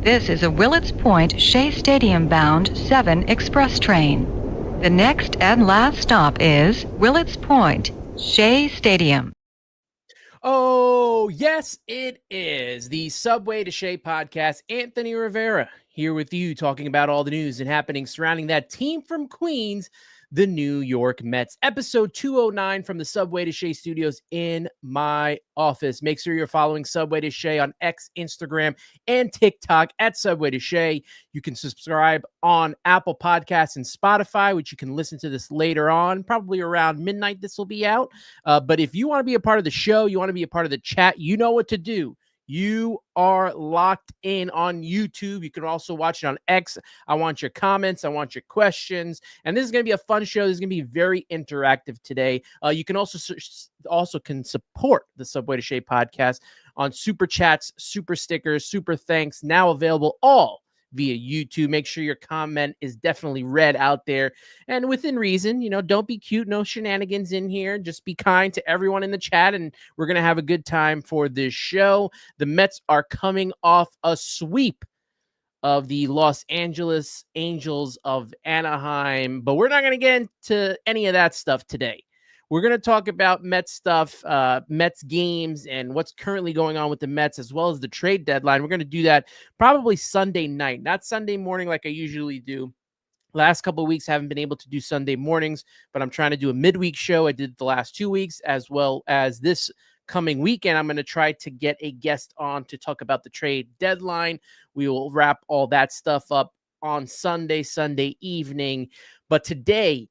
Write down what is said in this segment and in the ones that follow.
This is a Willets Point Shea Stadium bound 7 express train. The next and last stop is Willets Point, Shea Stadium. Oh, yes, it is the Subway to Shea podcast. Anthony Rivera here with you talking about all the news and happenings surrounding that team from Queens, the New York Mets. Episode 209 from the Subway to Shea studios in my office. Make sure you're following Subway to Shea on X, Instagram, and TikTok at Subway to Shea. You can subscribe on Apple Podcasts and Spotify, which you can listen to this later on, probably around midnight. This will be out. But if you want to be a part of the show, you want to be a part of the chat, you know what to do. You are locked in on YouTube. You can also watch it on X. I want your comments. I want your questions. And this is going to be a fun show. This is going to be very interactive today. You can also can support the Subway to Shea podcast on super chats, super stickers, super thanks, now available all via YouTube. Make sure your comment is definitely read out there and within reason. Don't be cute, no shenanigans in here. Just be kind to everyone in the chat, and we're going to have a good time for this show. The Mets are coming off a sweep of the Los Angeles Angels of Anaheim, but we're not going to get into any of that stuff today. We're going to talk about Mets stuff, Mets games, and what's currently going on with the Mets, as well as the trade deadline. We're going to do that probably Sunday night, not Sunday morning like I usually do. Last couple of weeks, haven't been able to do Sunday mornings, but I'm trying to do a midweek show. I did the last 2 weeks, as well as this coming weekend. I'm going to try to get a guest on to talk about the trade deadline. We will wrap all that stuff up on Sunday evening. But today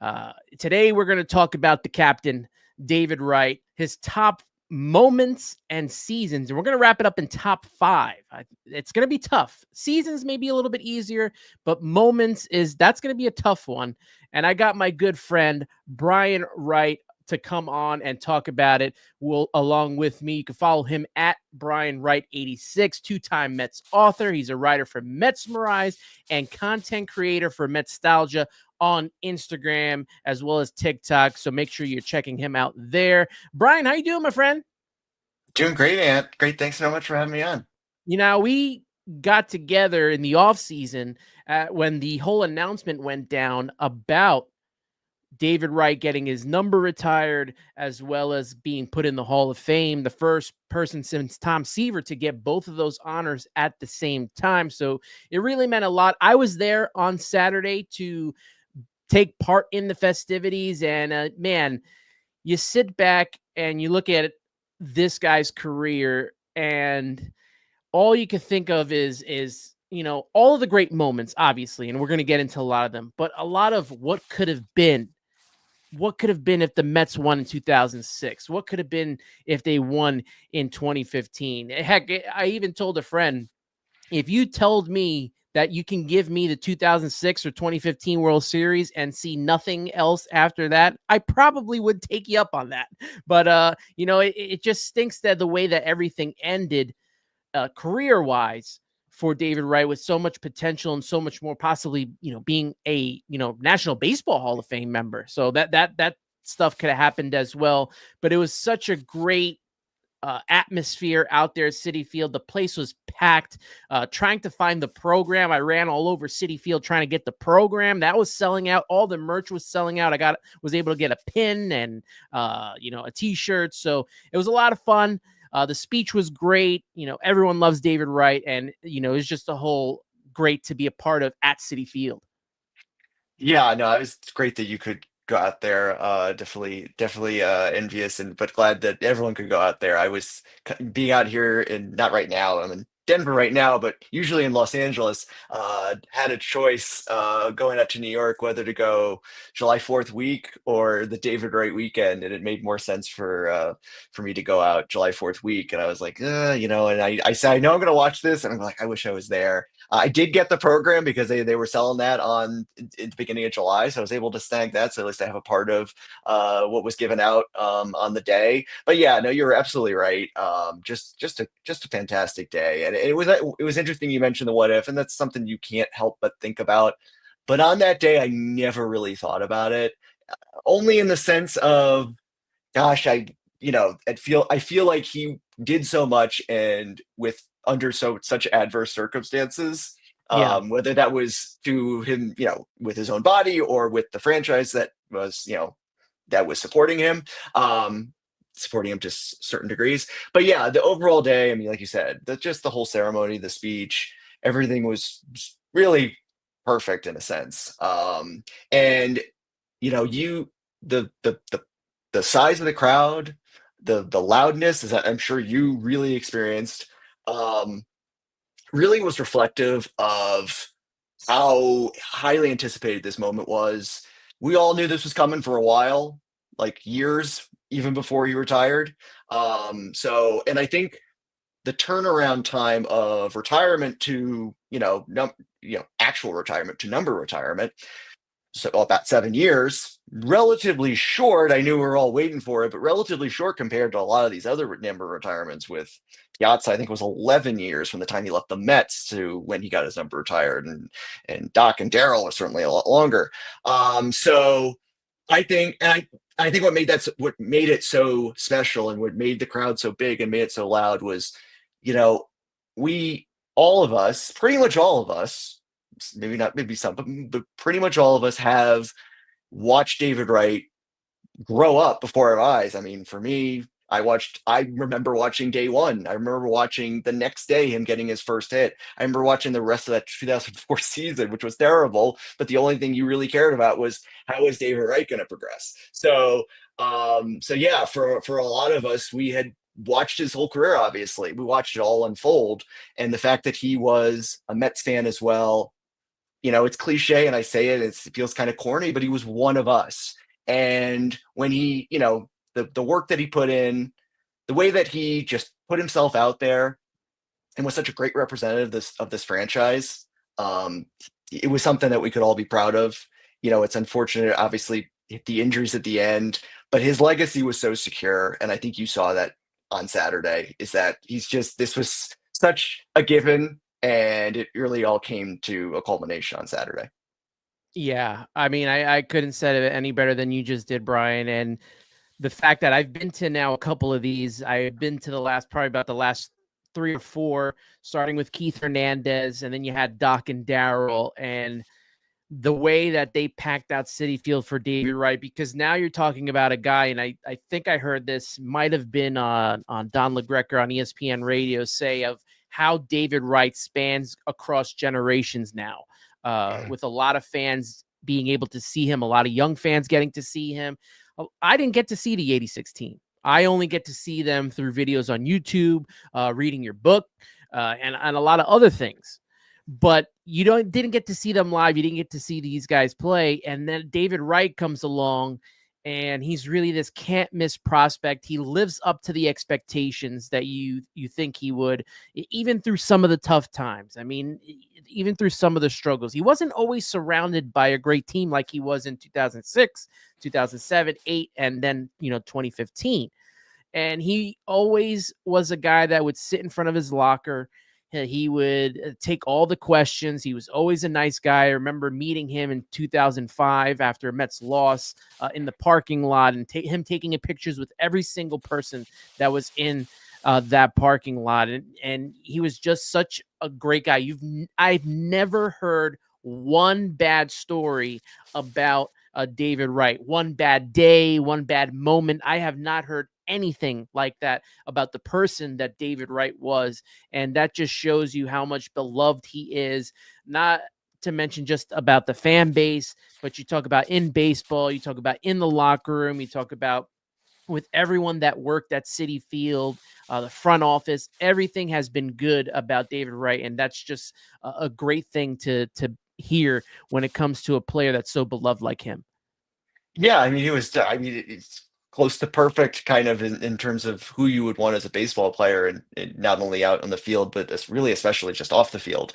we're going to talk about the captain, David Wright, his top moments and seasons, and we're going to wrap it up in top 5. It's going to be tough. Seasons may be a little bit easier, but moments that's going to be a tough one. And I got my good friend Brian Wright to come on and talk about it along with me. You can follow him at Brian Wright 86, two-time Mets author. He's a writer for Metsmerize and content creator for Metstalgia on Instagram as well as TikTok. So make sure you're checking him out there. Brian, how you doing, my friend? Doing great, Ant. Great. Thanks so much for having me on. We got together in the off season when the whole announcement went down about David Wright getting his number retired, as well as being put in the Hall of Fame, the first person since Tom Seaver to get both of those honors at the same time. So it really meant a lot. I was there on Saturday to take part in the festivities, and man, you sit back and you look at this guy's career, and all you can think of is all of the great moments, obviously, and we're going to get into a lot of them, but a lot of what could have been. What could have been if the Mets won in 2006? What could have been if they won in 2015? Heck, I even told a friend, if you told me that you can give me the 2006 or 2015 World Series and see nothing else after that, I probably would take you up on that. But, it just stinks that the way that everything ended career-wise for David Wright, with so much potential and so much more, possibly, being a, National Baseball Hall of Fame member. So that stuff could have happened as well. But it was such a great atmosphere out there at Citi Field. The place was packed. Trying to find the program, I ran all over Citi Field trying to get the program. That was selling out. All the merch was selling out. Was able to get a pin and a t-shirt. So it was a lot of fun. The speech was great. Everyone loves David Wright, and it was just a whole great to be a part of at Citi Field. Yeah, no, it was great that you could go out there. Definitely envious, but glad that everyone could go out there. I was being out here not right now. I'm in Denver right now, but usually in Los Angeles. Had a choice going out to New York whether to go July 4th week or the David Wright weekend, and it made more sense for me to go out July 4th week. And I was like, and I said, I know I'm going to watch this, and I'm like, I wish I was there. I did get the program because they were selling that in the beginning of July, so I was able to snag that. So at least I have a part of what was given out on the day. But yeah, no, you're absolutely right. Just a fantastic day, and it was interesting. You mentioned the what if, and that's something you can't help but think about. But on that day, I never really thought about it, only in the sense of, gosh, I feel like he did so much, and with under such adverse circumstances. Yeah. Whether that was to him, with his own body or with the franchise that was, that was supporting him to certain degrees. But yeah, the overall day, I mean, like you said, just the whole ceremony, the speech, everything was really perfect in a sense. And you the size of the crowd, the loudness, is that I'm sure you really experienced, um, really was reflective of how highly anticipated this moment was. We all knew this was coming for a while, like years, even before he retired. And I think the turnaround time of retirement to, actual retirement to number retirement, so about 7 years, relatively short. I knew we were all waiting for it, but relatively short compared to a lot of these other number retirements. With Piazza, I think it was 11 years from the time he left the Mets to when he got his number retired, and Doc and Darryl are certainly a lot longer. So I think what made it so special and what made the crowd so big and made it so loud was, you know, we all of us, pretty much all of us, maybe not, maybe some, but pretty much all of us have watched David Wright grow up before our eyes. I mean, for me, I remember watching day one. I remember watching the next day him getting his first hit. I remember watching the rest of that 2004 season, which was terrible. But the only thing you really cared about was, how is David Wright going to progress? So yeah, for a lot of us, we had watched his whole career. Obviously, we watched it all unfold, and the fact that he was a Mets fan as well, it's cliche and I say it, it feels kind of corny, but he was one of us. And when he, the work that he put in, the way that he just put himself out there and was such a great representative of this franchise, um, it was something that we could all be proud of. It's unfortunate, obviously, the injuries at the end, but his legacy was so secure. And I think you saw that on Saturday, is that this was such a given, and it really all came to a culmination on Saturday. Yeah. I mean, I couldn't say it any better than you just did, Brian. And the fact that I've been to now a couple of these, I've been to probably about the last 3 or 4, starting with Keith Hernandez, and then you had Doc and Darryl, and the way that they packed out Citi Field for David Wright, because now you're talking about a guy, and I think I heard this might have been on Don LaGreca on ESPN radio, say of how David Wright spans across generations now, with a lot of fans being able to see him, a lot of young fans getting to see him. I didn't get to see the 86 team. I only get to see them through videos on YouTube, reading your book, and a lot of other things. But you didn't get to see them live. You didn't get to see these guys play. And then David Wright comes along, and he's really this can't miss prospect. He lives up to the expectations that you think he would, even through some of the tough times. I mean, even through some of the struggles. He wasn't always surrounded by a great team like he was in 2006, 2007, 8, and then 2015. And he always was a guy that would sit in front of his locker. He would take all the questions. He was always a nice guy. I remember meeting him in 2005 after a Mets loss, in the parking lot, and him taking pictures with every single person that was in that parking lot. And he was just such a great guy. I've never heard one bad story about David Wright. One bad day, one bad moment. I have not heard anything like that about the person that David Wright was. And that just shows you how much beloved he is, not to mention just about the fan base, but you talk about in baseball, you talk about in the locker room, you talk about with everyone that worked at Citi Field, the front office, everything has been good about David Wright. And that's just a great thing to hear when it comes to a player that's so beloved like him. Yeah, I mean, it's close to perfect, kind of in terms of who you would want as a baseball player, and not only out on the field, but it's really especially just off the field.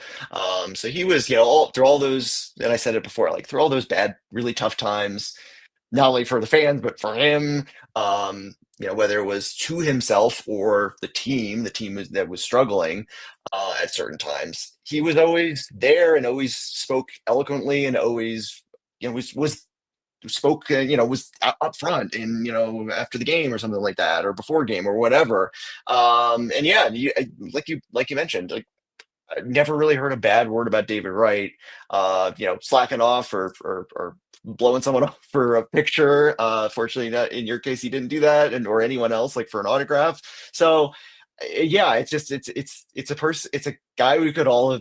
So he was, through all those, and I said it before, like through all those bad, really tough times, not only for the fans, but for him, whether it was to himself or the team that was struggling at certain times, he was always there and always spoke eloquently and always, was spoke, was up front and, after the game or something like that, or before game or whatever. And yeah, like you mentioned, like, I never really heard a bad word about David Wright, slacking off or blowing someone off for a picture. Fortunately, not in your case, he didn't do that, and or anyone else like for an autograph. So, yeah, it's just it's a person, it's a guy we could all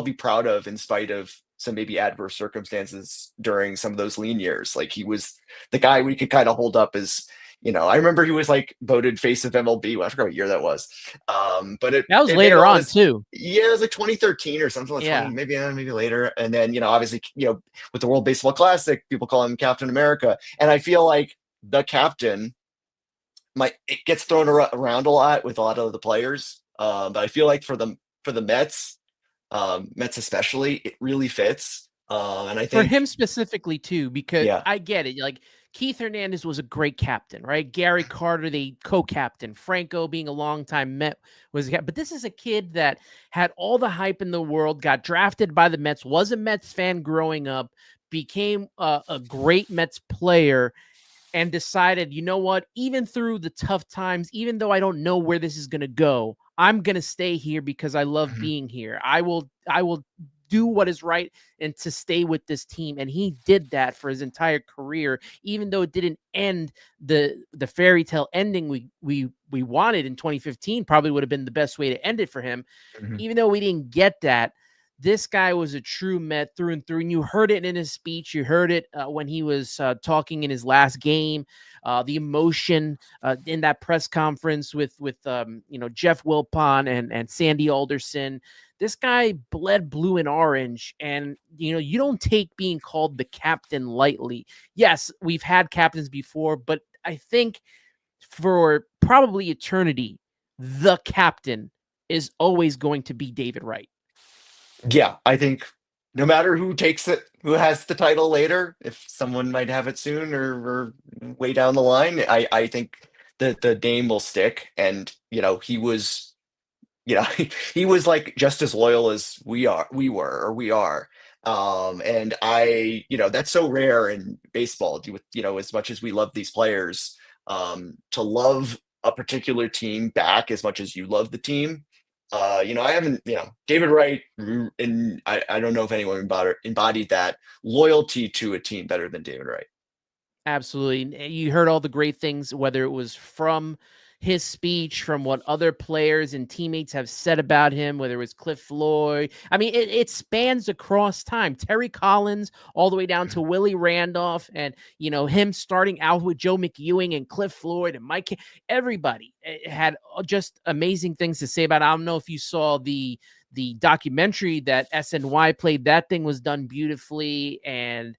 be proud of in spite of some maybe adverse circumstances during some of those lean years. Like he was the guy we could kind of hold up as. I remember he was like voted face of MLB. Well, I forgot what year that was. But it That was it made later all on this. too. Yeah, it was like 2013 or something like 20, Yeah. maybe later. And then, obviously, with the World Baseball Classic, people call him Captain America. And I feel like the captain it gets thrown around a lot with a lot of the players. But I feel like for the Mets especially, it really fits. And I For think, him specifically too, because yeah. I get it. Like Keith Hernandez was a great captain, right? Gary Carter, the co-captain. Franco, being a longtime Met, was a but this is a kid that had all the hype in the world, got drafted by the Mets, was a Mets fan growing up, became a great Mets player, and decided, you know what, even through the tough times, even though I don't know where this is going to go, I'm going to stay here because I love Mhm. being here. I will do what is right and to stay with this team, and he did that for his entire career, even though it didn't end the fairy tale ending we wanted in 2015. Probably would have been the best way to end it for him. Mhm. Even though we didn't get that, this guy was a true Met through and through. And you heard it in his speech. You heard it when he was talking in his last game. The emotion in that press conference with Jeff Wilpon and Sandy Alderson. This guy bled blue and orange, and you don't take being called the captain lightly. Yes, we've had captains before, but I think for probably eternity, the captain is always going to be David Wright. Yeah, I think no matter who takes it, who has the title later, if someone might have it soon or way down the line, I think the name will stick. And he was, he was like just as loyal as we are. And that's so rare in baseball. As much as we love these players, to love a particular team back as much as you love the team. I haven't, David Wright, and I don't know if anyone embodied that loyalty to a team better than David Wright. Absolutely. You heard all the great things, whether it was from his speech, from what other players and teammates have said about him, whether it was Cliff Floyd. I mean, it spans across time. Terry Collins, all the way down to Willie Randolph, and him starting out with Joe McEwing and Cliff Floyd and Mike. Everybody had just amazing things to say about it. I don't know if you saw the documentary that SNY played. That thing was done beautifully, and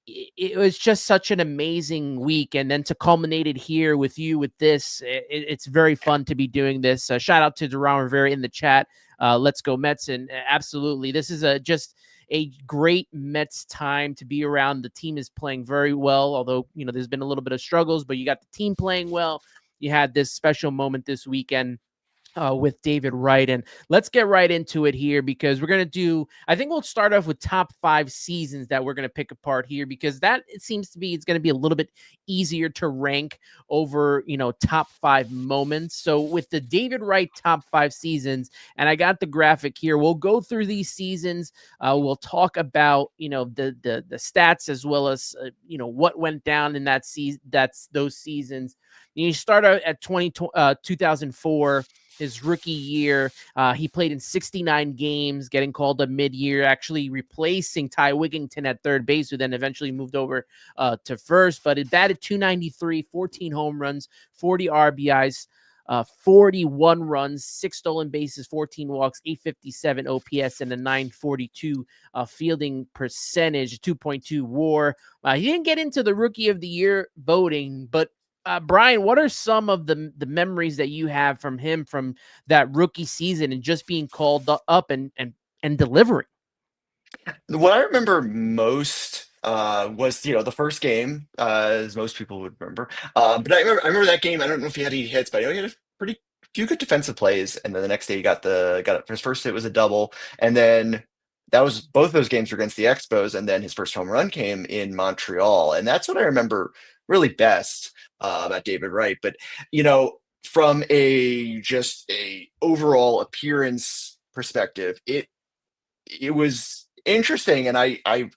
it was just such an amazing week. And then to culminate it here with you with this, it's very fun to be doing this. Shout out to Duran Rivera in the chat. Let's go Mets. And absolutely, this is just a great Mets time to be around. The team is playing very well, although, there's been a little bit of struggles, but you got the team playing well. You had this special moment this weekend with David Wright. And let's get right into it here, because we're going to I think we'll start off with top 5 seasons that we're going to pick apart here, because it seems to be, it's going to be a little bit easier to rank over, top 5 moments. So with the David Wright top 5 seasons, and I got the graphic here, we'll go through these seasons. We'll talk about, the stats, as well as, what went down in that season. That's those seasons. You start out at 2004. His rookie year, he played in 69 games, getting called up mid-year, actually replacing Ty Wigington at third base, who then eventually moved over to first. But it batted .293, 14 home runs, 40 RBIs, 41 runs, 6 stolen bases, 14 walks, 857 OPS, and a 942 fielding percentage, 2.2 WAR. He didn't get into the Rookie of the Year voting, but Brian, what are some of the memories that you have from him from that rookie season and just being called up and delivering? What I remember most was the first game, as most people would remember. But I remember that game. I don't know if he had any hits, but I know he had a pretty few good defensive plays. And then the next day he got his first hit was a double, and then that was both those games were against the Expos, and then his first home run came in Montreal, and that's what I remember really best about David Wright. But from a overall appearance perspective, it was interesting, and I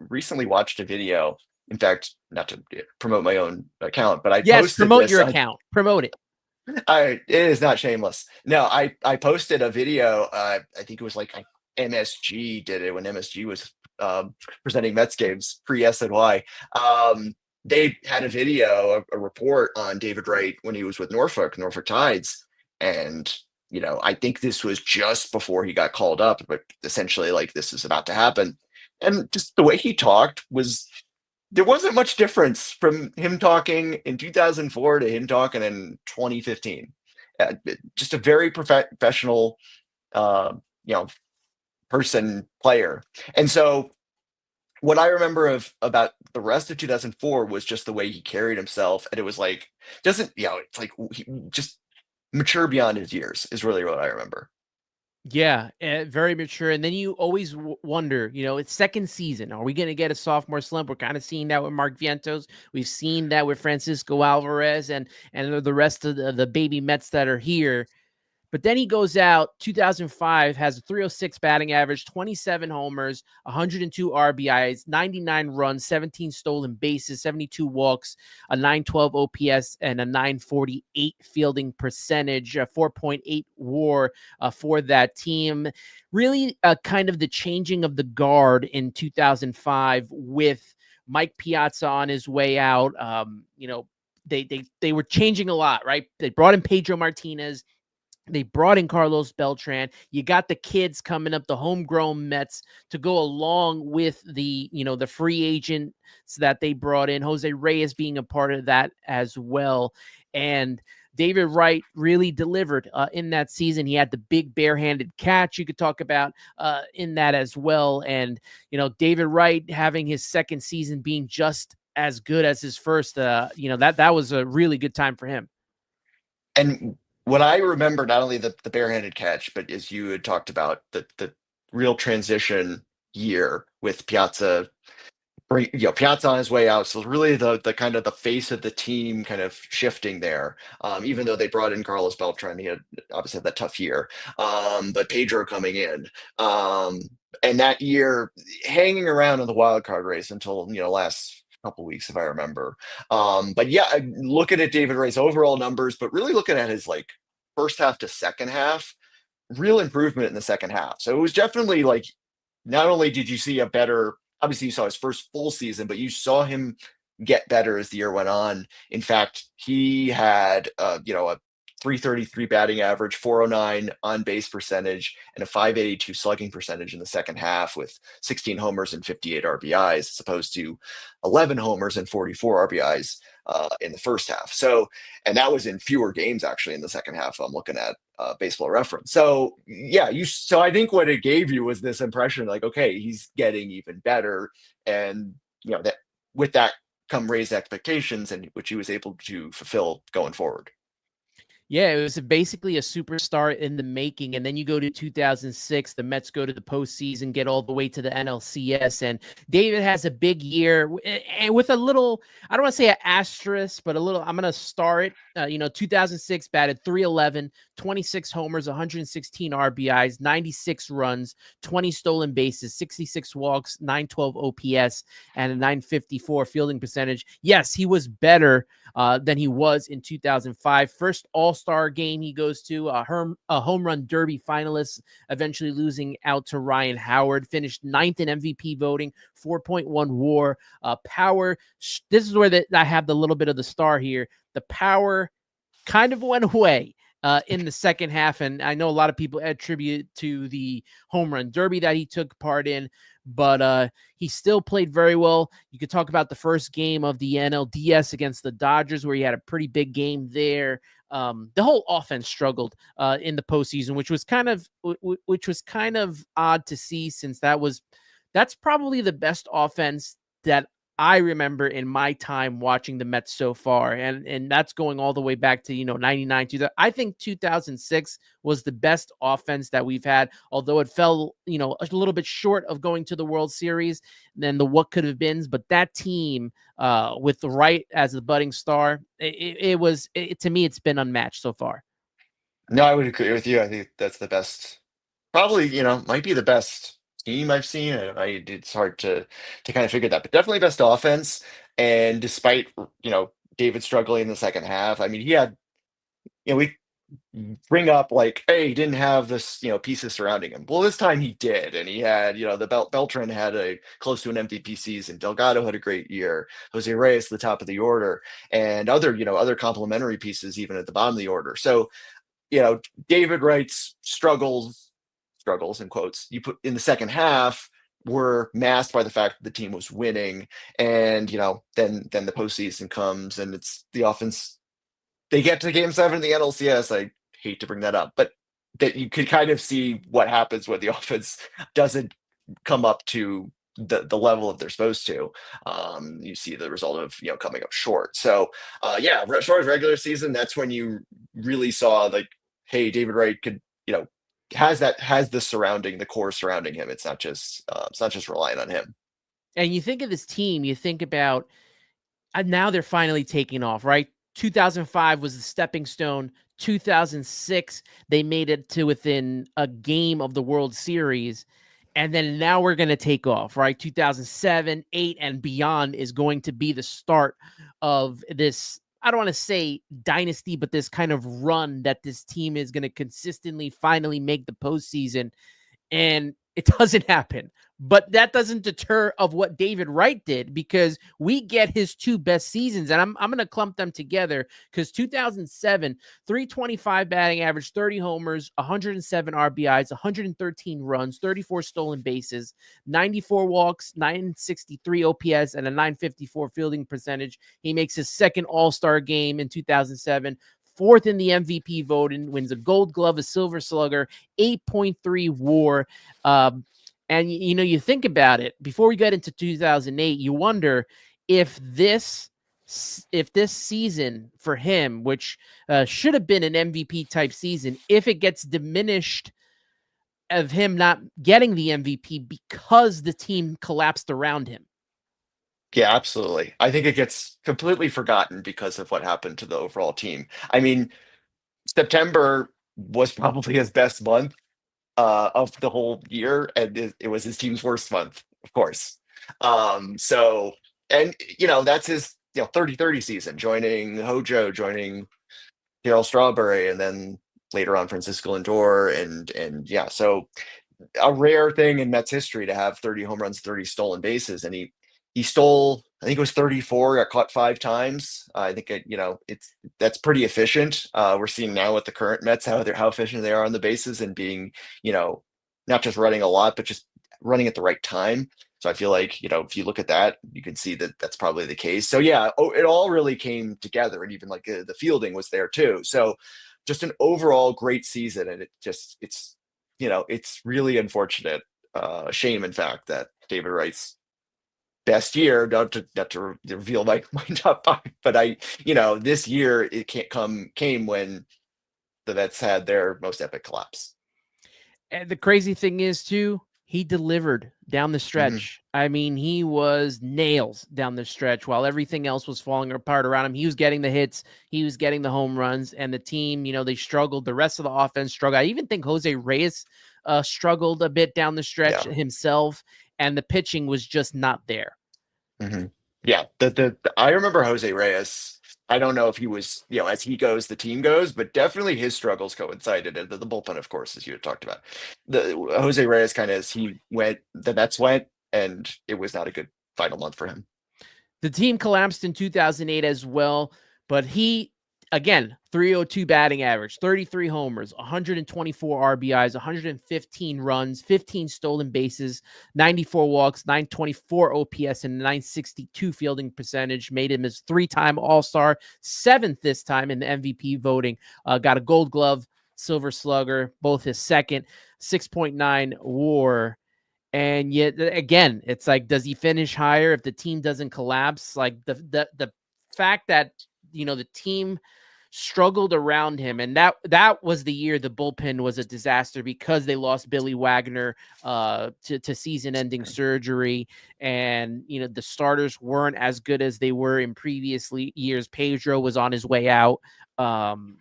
recently watched a video. In fact, not to promote my own account, but I Yes, posted promote this. your account. Promote it. It is not shameless. No, I posted a video. I think it was like MSG did it when MSG was presenting Mets games pre SNY. They had a video, a report on David Wright when he was with Norfolk Tides, and I think this was just before he got called up, but essentially like this is about to happen, and just the way he talked was there wasn't much difference from him talking in 2004 to him talking in 2015. Just a very professional, uh, you know, player. And so, what I remember about the rest of 2004 was just the way he carried himself, and it was like doesn't it's like he just mature beyond his years is really what I remember. Yeah, very mature. And then you always wonder, it's second season. Are we going to get a sophomore slump? We're kind of seeing that with Mark Vientos. We've seen that with Francisco Alvarez and the rest of the baby Mets that are here. But then he goes out, 2005, has a 306 batting average, 27 homers, 102 RBIs, 99 runs, 17 stolen bases, 72 walks, a 912 OPS, and a 948 fielding percentage, a 4.8 WAR for that team. Really kind of the changing of the guard in 2005 with Mike Piazza on his way out. They were changing a lot, right? They brought in Pedro Martinez. They brought in Carlos Beltran. You got the kids coming up, the homegrown Mets, to go along with the free agents that they brought in. Jose Reyes being a part of that as well. And David Wright really delivered in that season. He had the big barehanded catch you could talk about in that as well. And, David Wright having his second season being just as good as his first, that was a really good time for him. And what I remember, not only the barehanded catch, but as you had talked about, the real transition year with Piazza, Piazza on his way out. So really the kind of the face of the team kind of shifting there. Even though they brought in Carlos Beltran, he had obviously had that tough year. But Pedro coming in. And that year hanging around in the wild card race until last couple weeks, if I remember. But yeah, looking at David Wright's overall numbers, but really looking at his like first half to second half, real improvement in the second half. So it was definitely like not only did you see a better, obviously you saw his first full season, but you saw him get better as the year went on. In fact, he had a 333 batting average, 409 on base percentage, and a 582 slugging percentage in the second half with 16 homers and 58 RBIs, as opposed to 11 homers and 44 RBIs in the first half. So, and that was in fewer games actually in the second half. I'm looking at Baseball Reference. So yeah, so I think what it gave you was this impression like, okay, he's getting even better, and that with that come raised expectations, and which he was able to fulfill going forward. Yeah, it was basically a superstar in the making. And then you go to 2006, the Mets go to the postseason, get all the way to the NLCS. And David has a big year, and with a little, I don't want to say an asterisk, but a little, I'm going to star it. 2006 batted 311, 26 homers, 116 RBIs, 96 runs, 20 stolen bases, 66 walks, 912 OPS, and a 954 fielding percentage. Yes, he was better than he was in 2005. First All-Star game he goes to, a home run derby finalist, eventually losing out to Ryan Howard. Finished ninth in MVP voting, 4.1 WAR. Power. This is where I have the little bit of the star here. The power kind of went away in the second half, and I know a lot of people attribute to the home run derby that he took part in, but he still played very well. You could talk about the first game of the NLDS against the Dodgers, where he had a pretty big game there. The whole offense struggled in the postseason, which was kind of odd to see, since that's probably the best offense that I remember in my time watching the Mets so far, and that's going all the way back to 99. 2000. I think 2006 was the best offense that we've had, although it fell a little bit short of going to the World Series than the what could have been. But that team with the Wright as the budding star, it was to me it's been unmatched so far. No, I would agree with you. I think that's the best. Probably, might be the best team I've seen. It's hard to kind of figure that, but definitely best offense. And despite David struggling in the second half, I mean, he had we bring up like, hey, he didn't have this pieces surrounding him. Well, this time he did, and he had the Beltran had a close to an MVP season. Delgado had a great year. Jose Reyes the top of the order, and other complementary pieces even at the bottom of the order. So David Wright's struggles in quotes you put in the second half were masked by the fact that the team was winning, and then the postseason comes and it's the offense. They get to Game 7 of the NLCS. I hate to bring that up, but that you could kind of see what happens when the offense doesn't come up to the level that they're supposed to. You see the result of coming up short. So short of regular season, that's when you really saw like, hey, David Wright could has the core surrounding him. It's not just relying on him. And you think of this team, you think about now they're finally taking off, right? 2005 was the stepping stone. 2006, they made it to within a game of the World Series. And then now we're going to take off, right? 2007, 8, and beyond is going to be the start of this. I don't want to say dynasty, but this kind of run that this team is going to consistently finally make the postseason. And it doesn't happen. But that doesn't deter of what David Wright did, because we get his two best seasons, and I'm going to clump them together, because 2007, 325 batting average, 30 homers, 107 RBIs, 113 runs, 34 stolen bases, 94 walks, 963 OPS, and a 954 fielding percentage. He makes his second All-Star game in 2007. Fourth in the MVP voting, wins a Gold Glove, a Silver Slugger, 8.3 WAR. And you think about it. Before we get into 2008, you wonder if this season for him, which should have been an MVP type season, if it gets diminished of him not getting the MVP because the team collapsed around him. Yeah, absolutely. I think it gets completely forgotten because of what happened to the overall team. I mean, September was probably his best month of the whole year, and it was his team's worst month, of course. So, and that's his 30-30 season, joining Hojo, joining Darryl Strawberry, and then later on Francisco Lindor, and yeah, so a rare thing in Mets history to have 30 home runs, 30 stolen bases, and he stole, I think it was 34, got caught 5 times. I think that's pretty efficient. We're seeing now with the current Mets how efficient they are on the bases and being not just running a lot but just running at the right time. So I feel like if you look at that, you can see that that's probably the case. So yeah, it all really came together, and even like the fielding was there too. So just an overall great season, and it's really unfortunate, shame in fact, that David Wright's best year, not to reveal my top 5, but this year it came when the Mets had their most epic collapse. And the crazy thing is too, he delivered down the stretch. I mean, he was nails down the stretch while everything else was falling apart around him. He was getting the hits, he was getting the home runs, and the team, they struggled. The rest of the offense struggled. I even think Jose Reyes struggled a bit down the stretch himself, and the pitching was just not there. Yeah, I remember Jose Reyes. I don't know if he was, as he goes, the team goes, but definitely his struggles coincided. And the bullpen, of course, as you had talked about. The Jose Reyes kind of, as he went, the Mets went, and it was not a good final month for him. The team collapsed in 2008 as well, but he, again, 302 batting average, 33 homers, 124 RBIs, 115 runs, 15 stolen bases, 94 walks, 924 OPS, and 962 fielding percentage. Made him his 3-time All-Star, 7th this time in the MVP voting. Got a Gold Glove, Silver Slugger, both his second, 6.9 WAR. And yet again, it's like, does he finish higher if the team doesn't collapse? Like the fact that, the team struggled around him, and that was the year the bullpen was a disaster because they lost Billy Wagner to season-ending surgery, and the starters weren't as good as they were in previous years. Pedro was on his way out.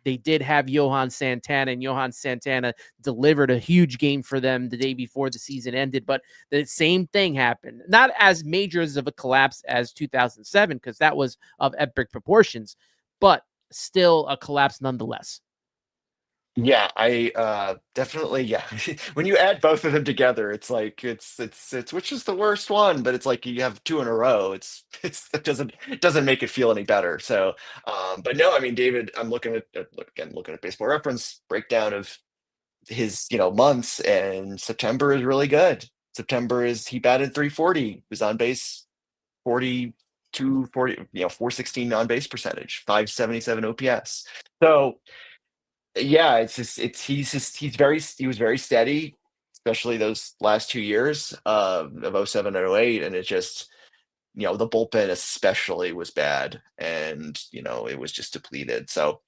They did have Johan Santana, and Johan Santana delivered a huge game for them the day before the season ended, but the same thing happened. Not as major as of a collapse as 2007, because that was of epic proportions, but still a collapse nonetheless. Yeah, I definitely, yeah. When you add both of them together, it's like it's which is the worst one, but it's like you have two in a row. It doesn't make it feel any better. So, but no, I mean, David, I'm looking at Baseball Reference breakdown of his months, and September is really good. September is he batted 340, was on base 40 416 on base percentage, 577 OPS. So yeah, he was very steady, especially those last 2 years of '07 and '08, and it just the bullpen especially was bad, and it was just depleted. So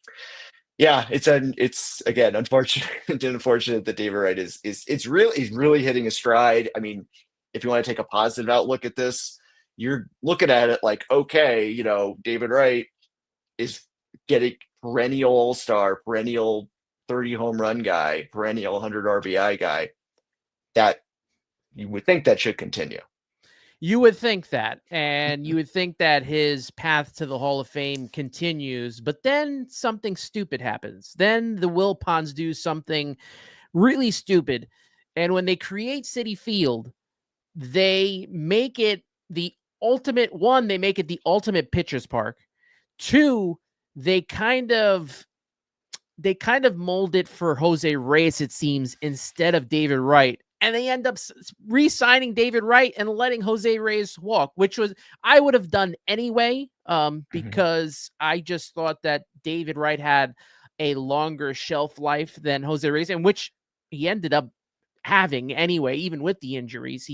yeah, it's again unfortunate unfortunate that David Wright he's really hitting his stride. I mean, if you want to take a positive outlook at this, you're looking at it like, okay, David Wright is getting perennial all-star, perennial 30 home run guy, perennial 100 RBI guy. That you would think that should continue. You would think that, and you would think that his path to the Hall of Fame continues, but then something stupid happens. Then the Wilpons do something really stupid, and when they create Citi Field, they make it the ultimate one. They make it the ultimate pitcher's park. Two, they kind of mold it for Jose Reyes, it seems, instead of David Wright. And they end up re-signing David Wright and letting Jose Reyes walk, which was I would have done anyway, because I just thought that David Wright had a longer shelf life than Jose Reyes, and which he ended up having anyway, even with the injuries.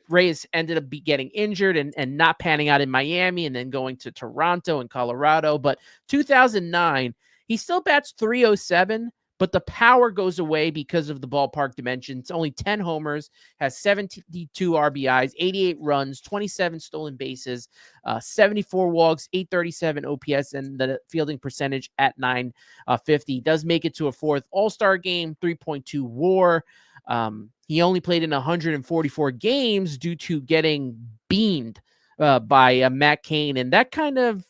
Reyes ended up getting injured and not panning out in Miami, and then going to Toronto and Colorado. But 2009, he still bats 307, but the power goes away because of the ballpark dimensions. Only 10 homers, has 72 RBIs, 88 runs, 27 stolen bases, 74 walks, 837 OPS, and the fielding percentage at 950. Does make it to a fourth All-Star game, 3.2 WAR. He only played in 144 games due to getting beamed by Matt Cain, and that kind of,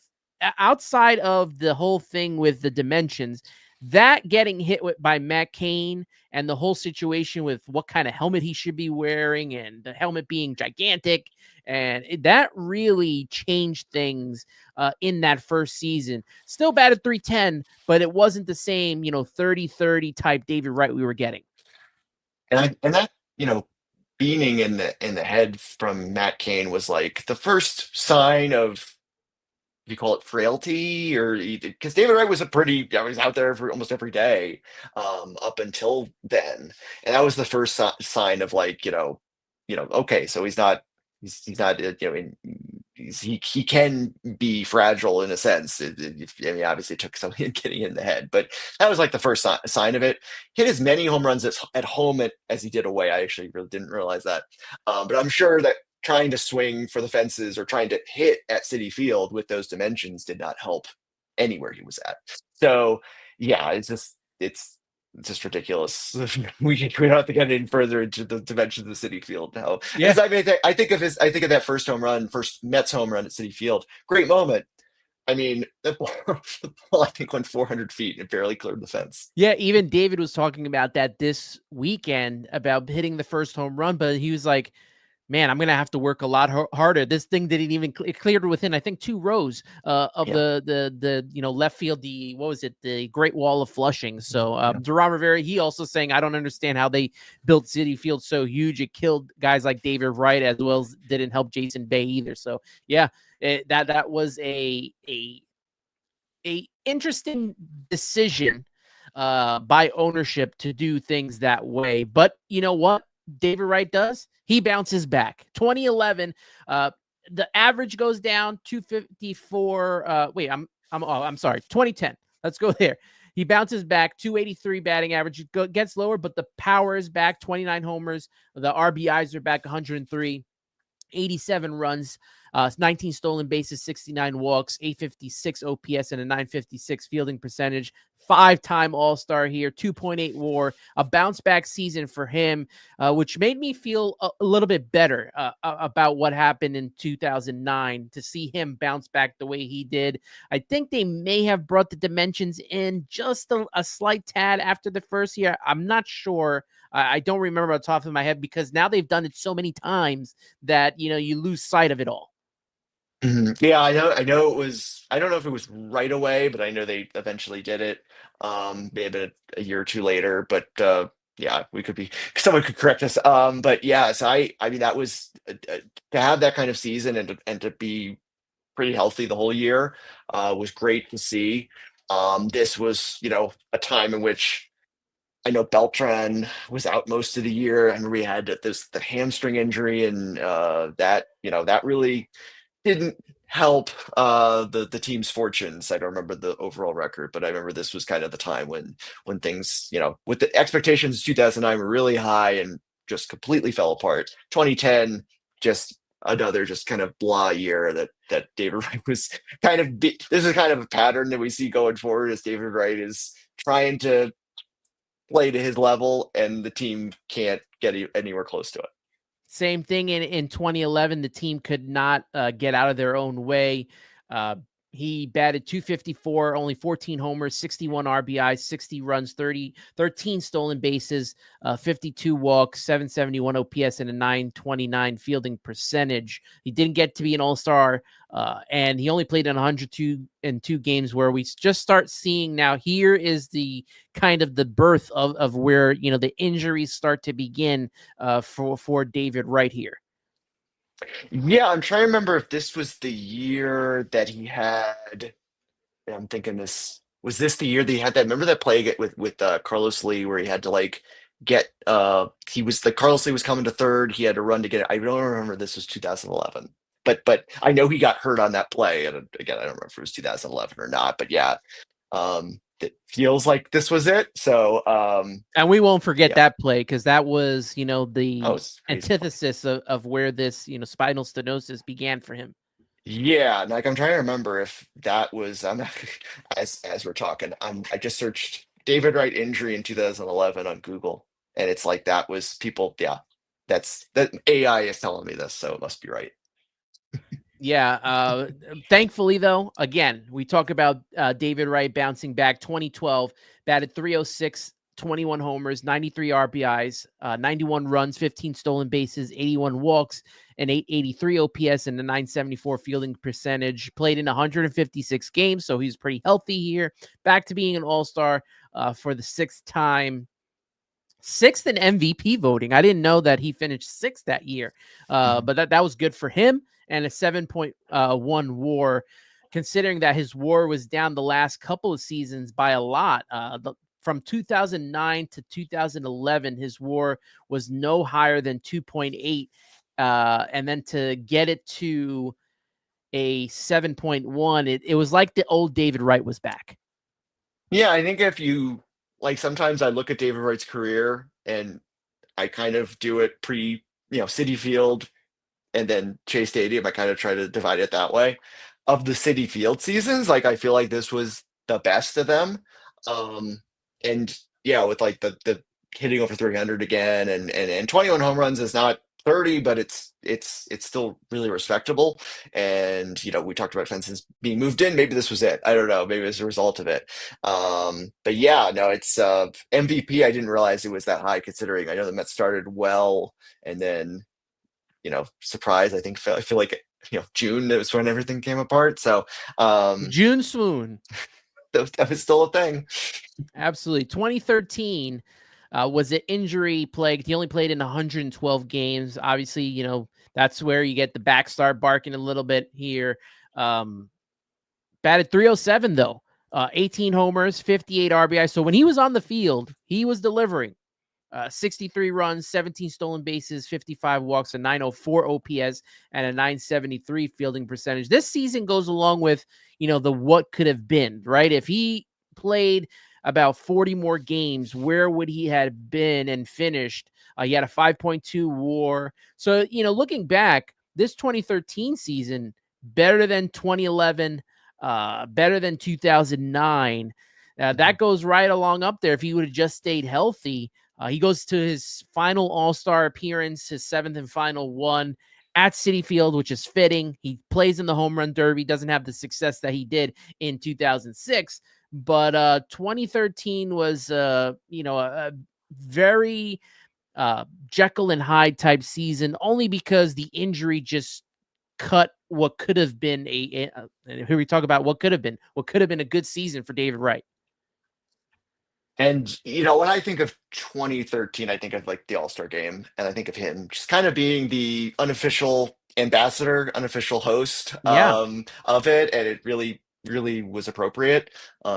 outside of the whole thing with the dimensions, that getting hit by Matt Cain and the whole situation with what kind of helmet he should be wearing and the helmet being gigantic, and that really changed things in that first season. Still batted 310, but it wasn't the same 30-30 type David Wright we were getting. And that beaming in the head from Matt Cain was like the first sign of, if you call it frailty, or because David Wright was was out there for almost every day up until then, and that was the first sign of like okay, so he's not he can be fragile in a sense. I mean, obviously it took something getting in the head, but that was like the first sign of it. Hit as many home runs at home as he did away. I actually really didn't realize that, but I'm sure that trying to swing for the fences or trying to hit at Citi Field with those dimensions did not help anywhere he was at. So yeah, it's just ridiculous. We don't have to get any further into the dimensions of Citi Field now. Yeah. I think of that first Mets home run at Citi Field. Great moment. I mean, the ball I think went 400 feet and barely cleared the fence. Yeah, even David was talking about that this weekend about hitting the first home run, but he was like, man, I'm going to have to work a lot harder. This thing didn't even it cleared within, I think, 2 rows of the left field, the Great Wall of Flushing. So Duran Rivera, he also saying, I don't understand how they built Citi Field so huge. It killed guys like David Wright, as well as didn't help Jason Bay either. So yeah, that was a interesting decision by ownership to do things that way. But you know what? David Wright does? He bounces back. 2011, the average goes down 254. I'm sorry. 2010. Let's go there. He bounces back, 283 batting average. Gets lower, but the power is back. 29 homers. The RBIs are back, 103. 87 runs, 19 stolen bases, 69 walks, 856 OPS, and a 956 fielding percentage. 5-time All-Star here, 2.8 WAR, a bounce-back season for him, which made me feel a little bit better about what happened in 2009 to see him bounce back the way he did. I think they may have brought the dimensions in just a slight tad after the first year. I'm not sure. I don't remember off the top of my head because now they've done it so many times that, you lose sight of it all. Yeah, I know it was. I don't know if it was right away, but I know they eventually did it. Maybe a year or two later, but yeah, we could be. Someone could correct us. But yeah, so I mean, that was to have that kind of season and to be pretty healthy the whole year was great to see. This was, a time in which I know Beltran was out most of the year, and we had the hamstring injury, and that really didn't help the team's fortunes. I don't remember the overall record, but I remember this was kind of the time when things, with the expectations 2009 were really high and just completely fell apart. 2010, just another just kind of blah year that David Wright was this is kind of a pattern that we see going forward as David Wright is trying to play to his level and the team can't get anywhere close to it. Same thing in 2011. The team could not get out of their own way. He batted 254, only 14 homers, 61 RBIs, 60 runs, 13 stolen bases, 52 walks, 771 OPS, and a 929 fielding percentage. He didn't get to be an all-star, and he only played in 102 games where we just start seeing now here is the kind of the birth of where, the injuries start to begin for David Wright here. Yeah, I'm trying to remember if this was the year that he had. I'm thinking this the year that he had that. Remember that play with Carlos Lee where he had to get the Carlos Lee was coming to third. He had to run to get it. I don't remember this was 2011, but I know he got hurt on that play. And again, I don't remember if it was 2011 or not. But yeah, it feels like this was it. So and we won't forget yeah. that play because that was, the It's crazy. antithesis of where this, spinal stenosis began for him. Yeah, I'm trying to remember if that was as we're talking, I just searched David Wright injury in 2011 on Google, and it's like that was people. Yeah, that AI is telling me this, so it must be right. Yeah. Thankfully, though, again, we talk about David Wright bouncing back. 2012, batted 306, 21 homers, 93 RBIs, 91 runs, 15 stolen bases, 81 walks, and 883 OPS and a 974 fielding percentage. Played in 156 games, so he's pretty healthy here. Back to being an all-star for the sixth time. Sixth in MVP voting. I didn't know that he finished sixth that year, but that was good for him. And a 7.1 WAR, considering that his WAR was down the last couple of seasons by a lot. From 2009 to 2011, his WAR was no higher than 2.8, and then to get it to a 7.1, it was like the old David Wright was back. Yeah, I think if you sometimes I look at David Wright's career and I kind of do it Citi Field and then Shea Stadium. I kind of try to divide it that way. Of the Citi Field seasons, I feel like this was the best of them. And yeah, with the hitting over 300 again and 21 home runs is not 30, but it's still really respectable. And we talked about fences being moved in. Maybe this was it. I don't know. Maybe it was a result of it. But yeah, no, it's MVP. I didn't realize it was that high considering I know the Mets started well and then surprise. I feel like June was when everything came apart. So June swoon. That was still a thing. Absolutely. 2013 was an injury plagued. He only played in 112 games. Obviously, that's where you get the back start barking a little bit here. Batted 307 though. 18 homers, 58 RBI. So when he was on the field, he was delivering. 63 runs, 17 stolen bases, 55 walks, a 904 OPS, and a 973 fielding percentage. This season goes along with, the what could have been, right? If he played about 40 more games, where would he have been and finished? He had a 5.2 WAR. So, looking back, this 2013 season, better than 2011, better than 2009. That goes right along up there if he would have just stayed healthy. He goes to his final All-Star appearance, his seventh and final one at Citi Field, which is fitting. He plays in the Home Run Derby, doesn't have the success that he did in 2006. But 2013 was, a very Jekyll and Hyde type season, only because the injury just cut what could have been and here we talk about what could have been a good season for David Wright. And when I think of 2013, I think of like the All-Star game, and I think of him just kind of being the unofficial ambassador, unofficial host Yeah. of it, and it really, really was appropriate,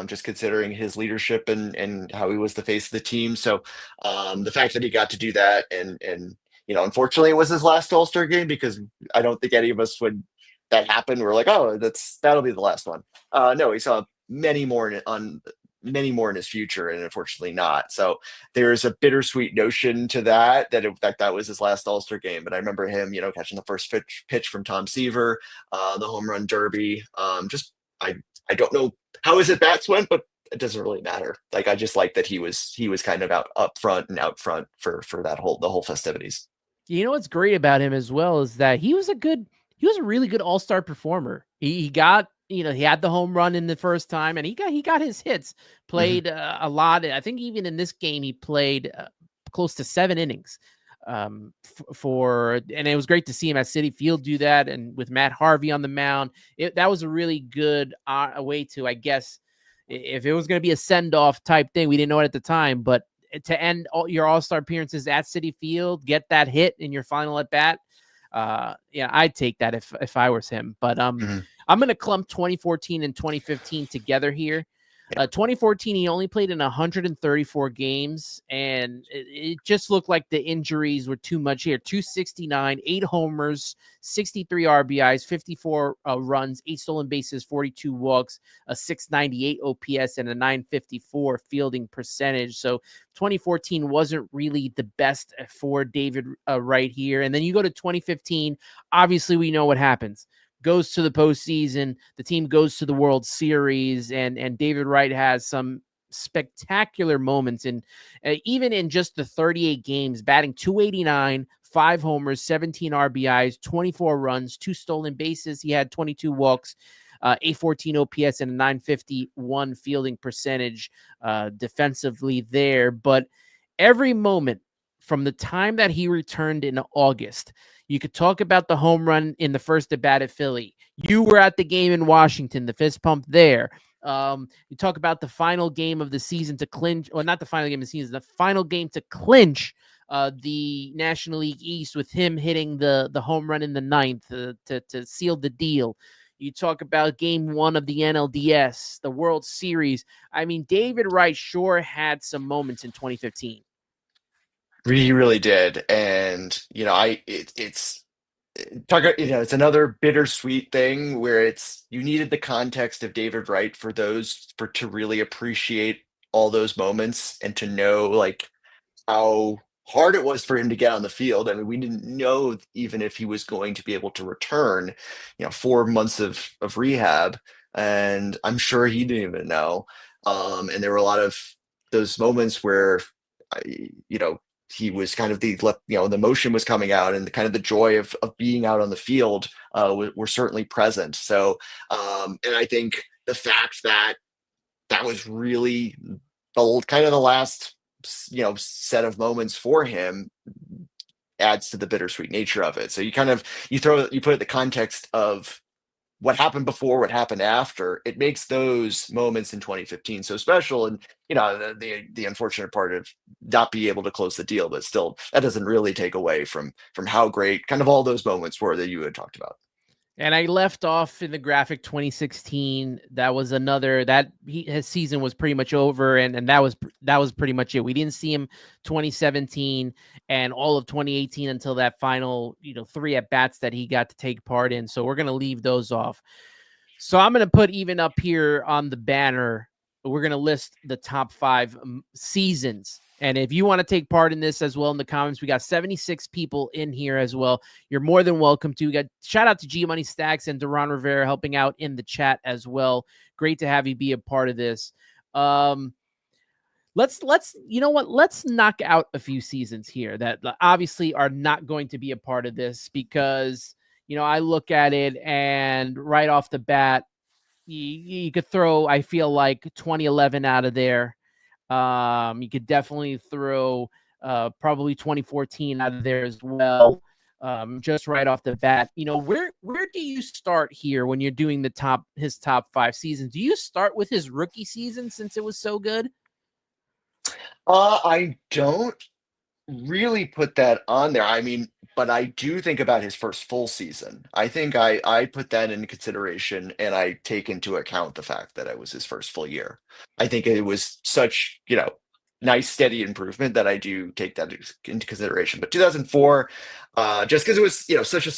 just considering his leadership and how he was the face of the team. So the fact that he got to do that, and unfortunately, it was his last All-Star game, because I don't think any of us would that happened. We're like, oh, that'll be the last one. No, he saw many more in his future, and unfortunately not. So there's a bittersweet notion to that in fact that was his last All-Star game. But I remember him, catching the first pitch from Tom Seaver, the home run derby. Just I don't know how his at bats went, but it doesn't really matter. Like, I just like that he was kind of out front for the whole festivities. What's great about him as well is that he was a really good all-star performer. He got, he had the home run in the first time, and he got his hits, Mhm. played a lot. I think even in this game, he played close to 7 innings and it was great to see him at Citi Field do that. And with Matt Harvey on the mound, that was a really good way to, I guess, if it was going to be a send-off type thing, we didn't know it at the time, but to end all your all-star appearances at Citi Field, get that hit in your final at bat. I'd take that if I was him. But Mhm. I'm going to clump 2014 and 2015 together here. Yeah. 2014, he only played in 134 games, and it just looked like the injuries were too much here. 269, 8 homers, 63 RBIs, 54 runs, 8 stolen bases, 42 walks, a 698 OPS, and a 954 fielding percentage. So 2014 wasn't really the best for David Wright here. And then you go to 2015, obviously we know what happens. Goes to the postseason, the team goes to the World Series, and David Wright has some spectacular moments even in just the 38 games, batting 289, 5 homers, 17 RBIs, 24 runs, 2 stolen bases. He had 22 walks, 814 OPS, and a 951 fielding percentage defensively there. But every moment from the time that he returned in August, you could talk about the home run in the first at bat at Philly. You were at the game in Washington, the fist pump there. You talk about the final game of the season to clinch, or not the final game of the season, the final game to clinch the National League East, with him hitting the home run in the ninth to seal the deal. You talk about game 1 of the NLDS, the World Series. I mean, David Wright sure had some moments in 2015. He really did. And it's it's another bittersweet thing where you needed the context of David Wright to really appreciate all those moments, and to know like how hard it was for him to get on the field. I mean, we didn't know even if he was going to be able to return, 4 months of rehab, and I'm sure he didn't even know. And there were a lot of those moments where, I- you know, he was kind of the motion was coming out, and the kind of the joy of being out on the field were certainly present. So, and I think the fact that that was really the last set of moments for him adds to the bittersweet nature of it. So you put it in the context of what happened before, what happened after. It makes those moments in 2015 so special. And the unfortunate part of not being able to close the deal, but still, that doesn't really take away from how great kind of all those moments were that you had talked about. And I left off in the graphic 2016. That was another that his season was pretty much over, and that was pretty much it. We didn't see him 2017 and all of 2018 until that final 3 at bats that he got to take part in. So we're gonna leave those off. So I'm gonna put even up here on the banner. We're gonna list the top 5 seasons. And if you want to take part in this as well in the comments, we got 76 people in here as well. You're more than welcome to. We got shout out to G Money Stacks and Duran Rivera helping out in the chat as well. Great to have you be a part of this. Let's you know what? Let's knock out a few seasons here that obviously are not going to be a part of this because I look at it and right off the bat, you could throw, I feel like 2011 out of there. You could definitely throw probably 2014 out of there as well. Just right off the bat, where do you start here when you're doing his top 5 seasons? Do you start with his rookie season since it was so good? I don't really put that on there. I mean, but I do think about his first full season. I think I put that into consideration and I take into account the fact that it was his first full year. I think it was such, nice steady improvement that I do take that into consideration. But 2004, just because it was, such a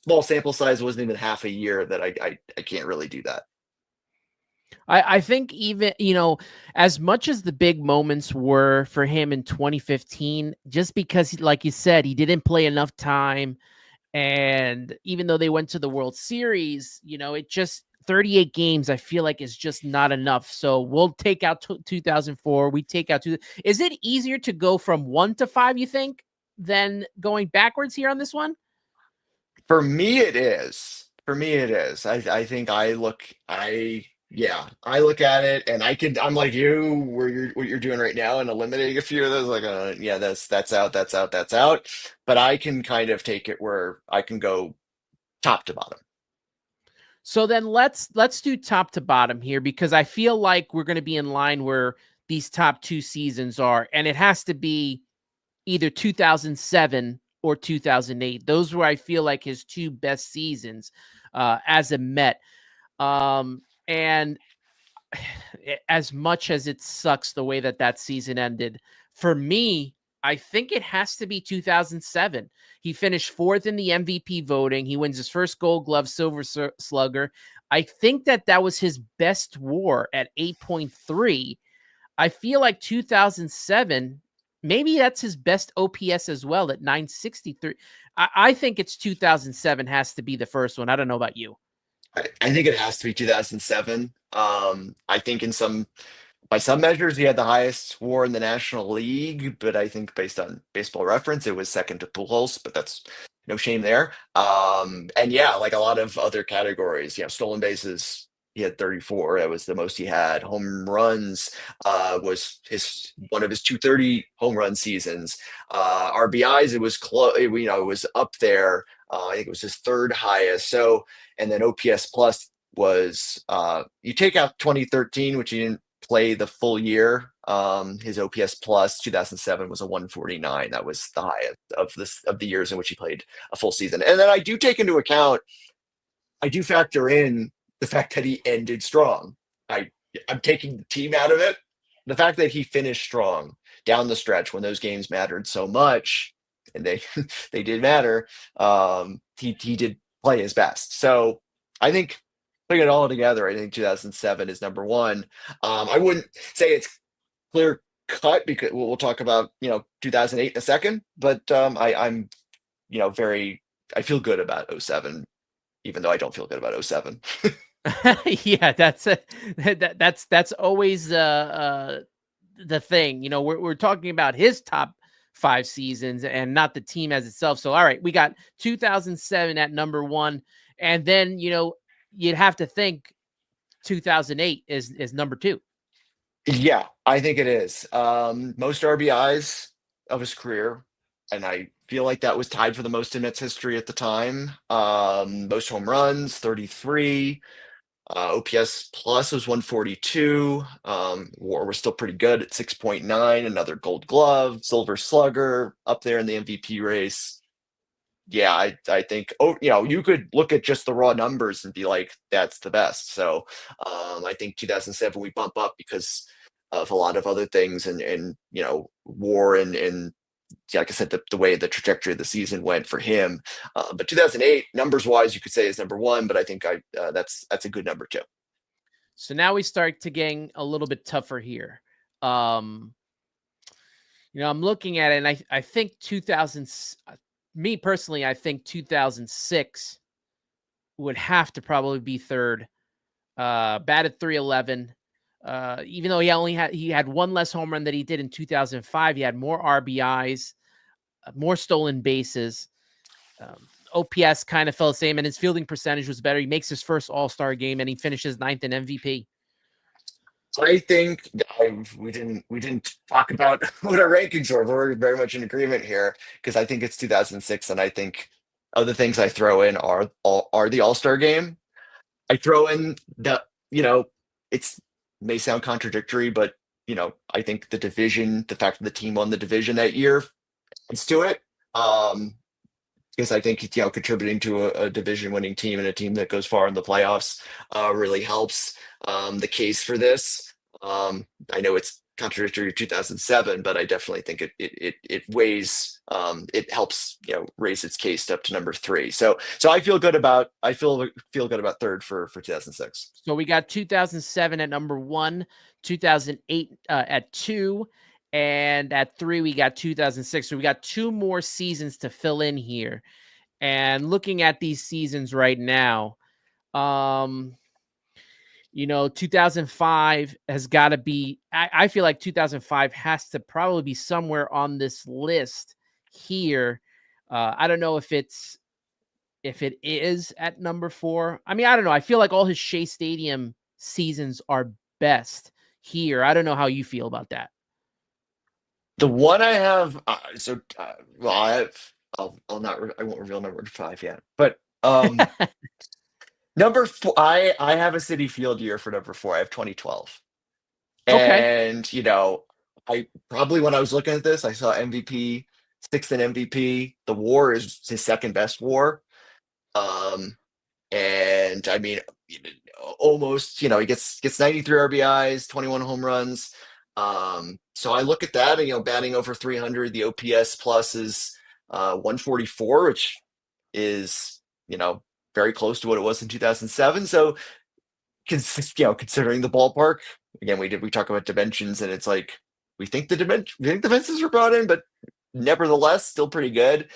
small sample size, wasn't even half a year that I can't really do that. I think even, as much as the big moments were for him in 2015, just because, like you said, he didn't play enough time. And even though they went to the World Series, it just 38 games, I feel like is just not enough. So we'll take out 2004. We take out two. Is it easier to go from 1 to 5, you think, than going backwards here on this one? For me, it is. For me, it is. I think I look at it and I'm like you, what you're doing right now and eliminating a few of those, like, yeah, that's out, that's out, that's out. But I can kind of take it where I can go top to bottom. So then let's do top to bottom here because I feel like we're going to be in line where these top 2 seasons are, and it has to be either 2007 or 2008. Those were, I feel like, his 2 best seasons as a Met. And as much as it sucks the way that season ended, for me, I think it has to be 2007. He finished 4th in the MVP voting. He wins his first Gold Glove, Silver Slugger. I think that was his best WAR at 8.3. I feel like 2007, maybe that's his best OPS as well at 963. I think it's 2007 has to be the first one. I don't know about you. I think it has to be 2007. I think by some measures, he had the highest WAR in the National League, but I think based on Baseball Reference, it was second to Pujols. But that's no shame there. And yeah, like a lot of other categories, stolen bases, he had 34. That was the most he had. Home runs was one of his 230 home run seasons. RBIs, it was close. It was up there. I think it was his 3rd highest. So, and then OPS plus was you take out 2013, which he didn't play the full year. His OPS plus 2007 was a 149. That was the highest of the years in which he played a full season. And then I do factor in the fact that he ended strong. I'm taking the team out of it. The fact that he finished strong down the stretch when those games mattered so much, and they they did matter. He did play his best. So I think putting it all together, I think 2007 is number 1. I wouldn't say it's clear cut because we'll talk about 2008 in a second, but I'm I feel good about 07, even though I don't feel good about 07. Yeah, that's always the thing. We're talking about his top 5 seasons and not the team as itself. So all right, we got 2007 at number 1, and then you'd have to think 2008 is number 2. Yeah, I think it is. Most RBIs of his career, and I feel like that was tied for the most in Mets history at the time. Most home runs, 33. OPS plus was 142. WAR was still pretty good at 6.9. Another Gold Glove, Silver Slugger, up there in the MVP race. yeah, I think, you could look at just the raw numbers and be like, that's the best. So I think 2007 we bump up because of a lot of other things, and war, and yeah, like I said, the way the trajectory of the season went for him. But 2008, numbers wise, you could say is number one, but I think that's a good number too. So now we start to getting a little bit tougher here. Um, I'm looking at it, and I think 2000. Me personally, I think 2006 would have to probably be third. Batted 311. Even though he had one less home run that he did in 2005, he had more RBIs, more stolen bases. OPS kind of felt the same, and his fielding percentage was better. He makes his first All-Star game, and he finishes ninth in MVP. I think we didn't talk about what our rankings were. But we're very much in agreement here because I think it's 2006, and I think other things I throw in are the All Star game. I throw in it's may sound contradictory, but I think the fact that the team won the division that year, adds to it. Because I think contributing to a division winning team and a team that goes far in the playoffs really helps the case for this. I know it's contradictory to 2007, but I definitely think it weighs, it helps raise its case up to number three. So I feel good about third for 2006. So we got 2007 at number one, 2008 at two, and at three we got 2006. So we got two more seasons to fill in here. And looking at these seasons right now, 2005 has got to be. I feel like 2005 has to probably be somewhere on this list here. I don't know if it is at number four. I mean, I don't know. I feel like all his Shea Stadium seasons are best here. I don't know how you feel about that. The one I have, well, I won't reveal number five yet, but number four, I have a City Field year for number four. I have 2012, Okay. and I probably when I was looking at this, I saw MVP, sixth in MVP. The WAR is his second best WAR, and I mean, almost, he gets 93 RBIs, 21 home runs. So I look at that, and batting over 300, the OPS plus is 144, which is very close to what it was in 2007. So considering the ballpark, again, we talk about dimensions, and it's like we think the fences were brought in, but nevertheless still pretty good.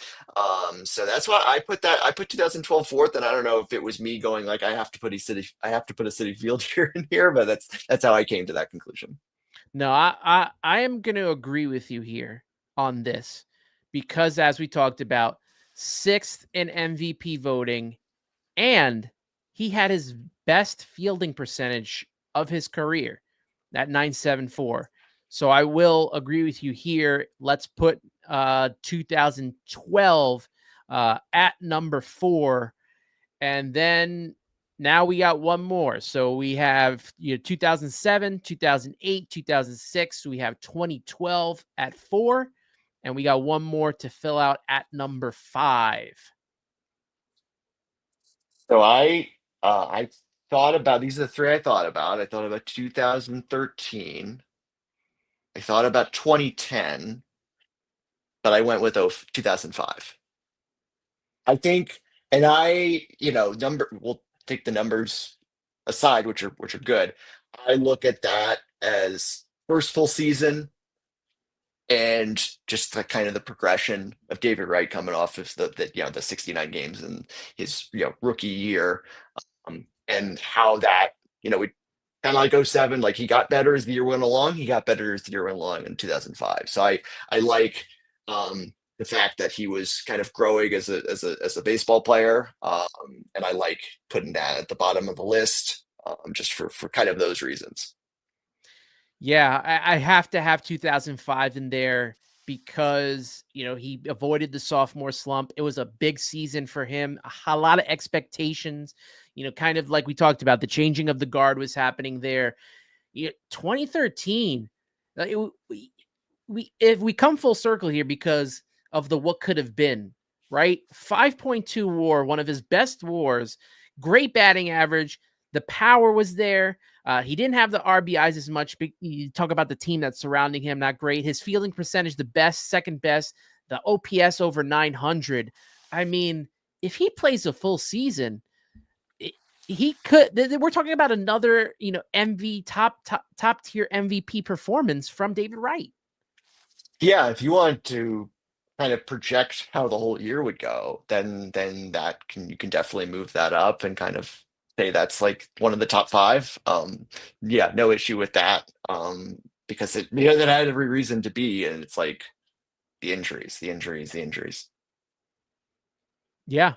So that's why I put 2012 fourth, and I don't know if it was me going like I have to put a City Field here and here, but that's how I came to that conclusion. No, I am going to agree with you here on this because, as we talked about, sixth in MVP voting, and he had his best fielding percentage of his career at 974. So I will agree with you here. Let's put 2012 at number four, and then now we got one more. So we have 2007, 2008, 2006. So we have 2012 at four, and we got one more to fill out at number five. So I thought about these are the three I thought about. I thought about 2013. I thought about 2010, but I went with 2005. I think, and we'll take the numbers aside, which are good. I look at that as first full season, and just the kind of the progression of David Wright coming off of the 69 games in his rookie year, and how that we kind of like '07, like he got better as the year went along. He got better as the year went along in 2005. So I like the fact that he was kind of growing as a baseball player, and I like putting that at the bottom of the list, just for kind of those reasons. Yeah, I have to have 2005 in there because, he avoided the sophomore slump. It was a big season for him, a lot of expectations, kind of like we talked about, the changing of the guard was happening there. 2013, if we come full circle here because of the what could have been, right? 5.2 WAR, one of his best WARs. Great batting average. The power was there. He didn't have the RBIs as much. But you talk about the team that's surrounding him, not great. His fielding percentage, the best, second best. The OPS over 900. I mean, if he plays a full season, he could. We're talking about another, top tier MVP performance from David Wright. Yeah, if you want to kind of project how the whole year would go, then you can definitely move that up and kind of say that's like one of the top five. Yeah, no issue with that. Because it had every reason to be, and it's like the injuries, the injuries, the injuries. Yeah,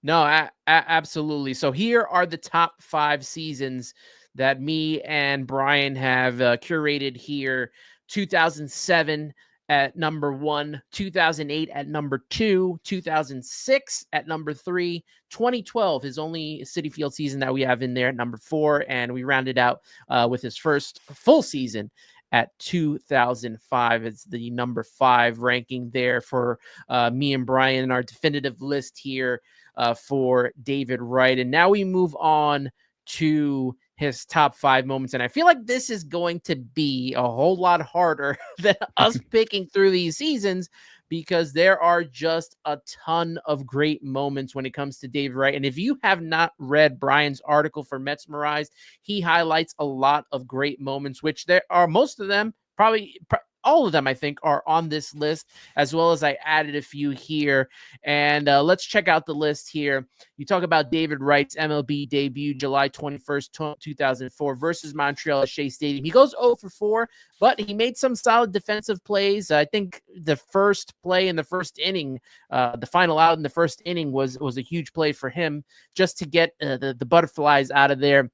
no, absolutely. So here are the top 5 seasons that me and Brian have curated here. 2007 at number 1, 2008 at number 2, 2006 at number 3, 2012, his only Citi Field season that we have in there at number 4, and we rounded out with his first full season at 2005. It's the number 5 ranking there for me and Brian in our definitive list here for David Wright. And now we move on to his top 5 moments. And I feel like this is going to be a whole lot harder than us picking through these seasons, because there are just a ton of great moments when it comes to David Wright. And if you have not read Brian's article for Mesmerized, he highlights a lot of great moments, which there are most of them, probably all of them, I think, are on this list, as well as I added a few here. And let's check out the list here. You talk about David Wright's MLB debut, July 21st, 2004 versus Montreal at Shea Stadium. He goes 0 for 4, but he made some solid defensive plays. I think the first play in the first inning, the final out in the first inning was a huge play for him, just to get the butterflies out of there.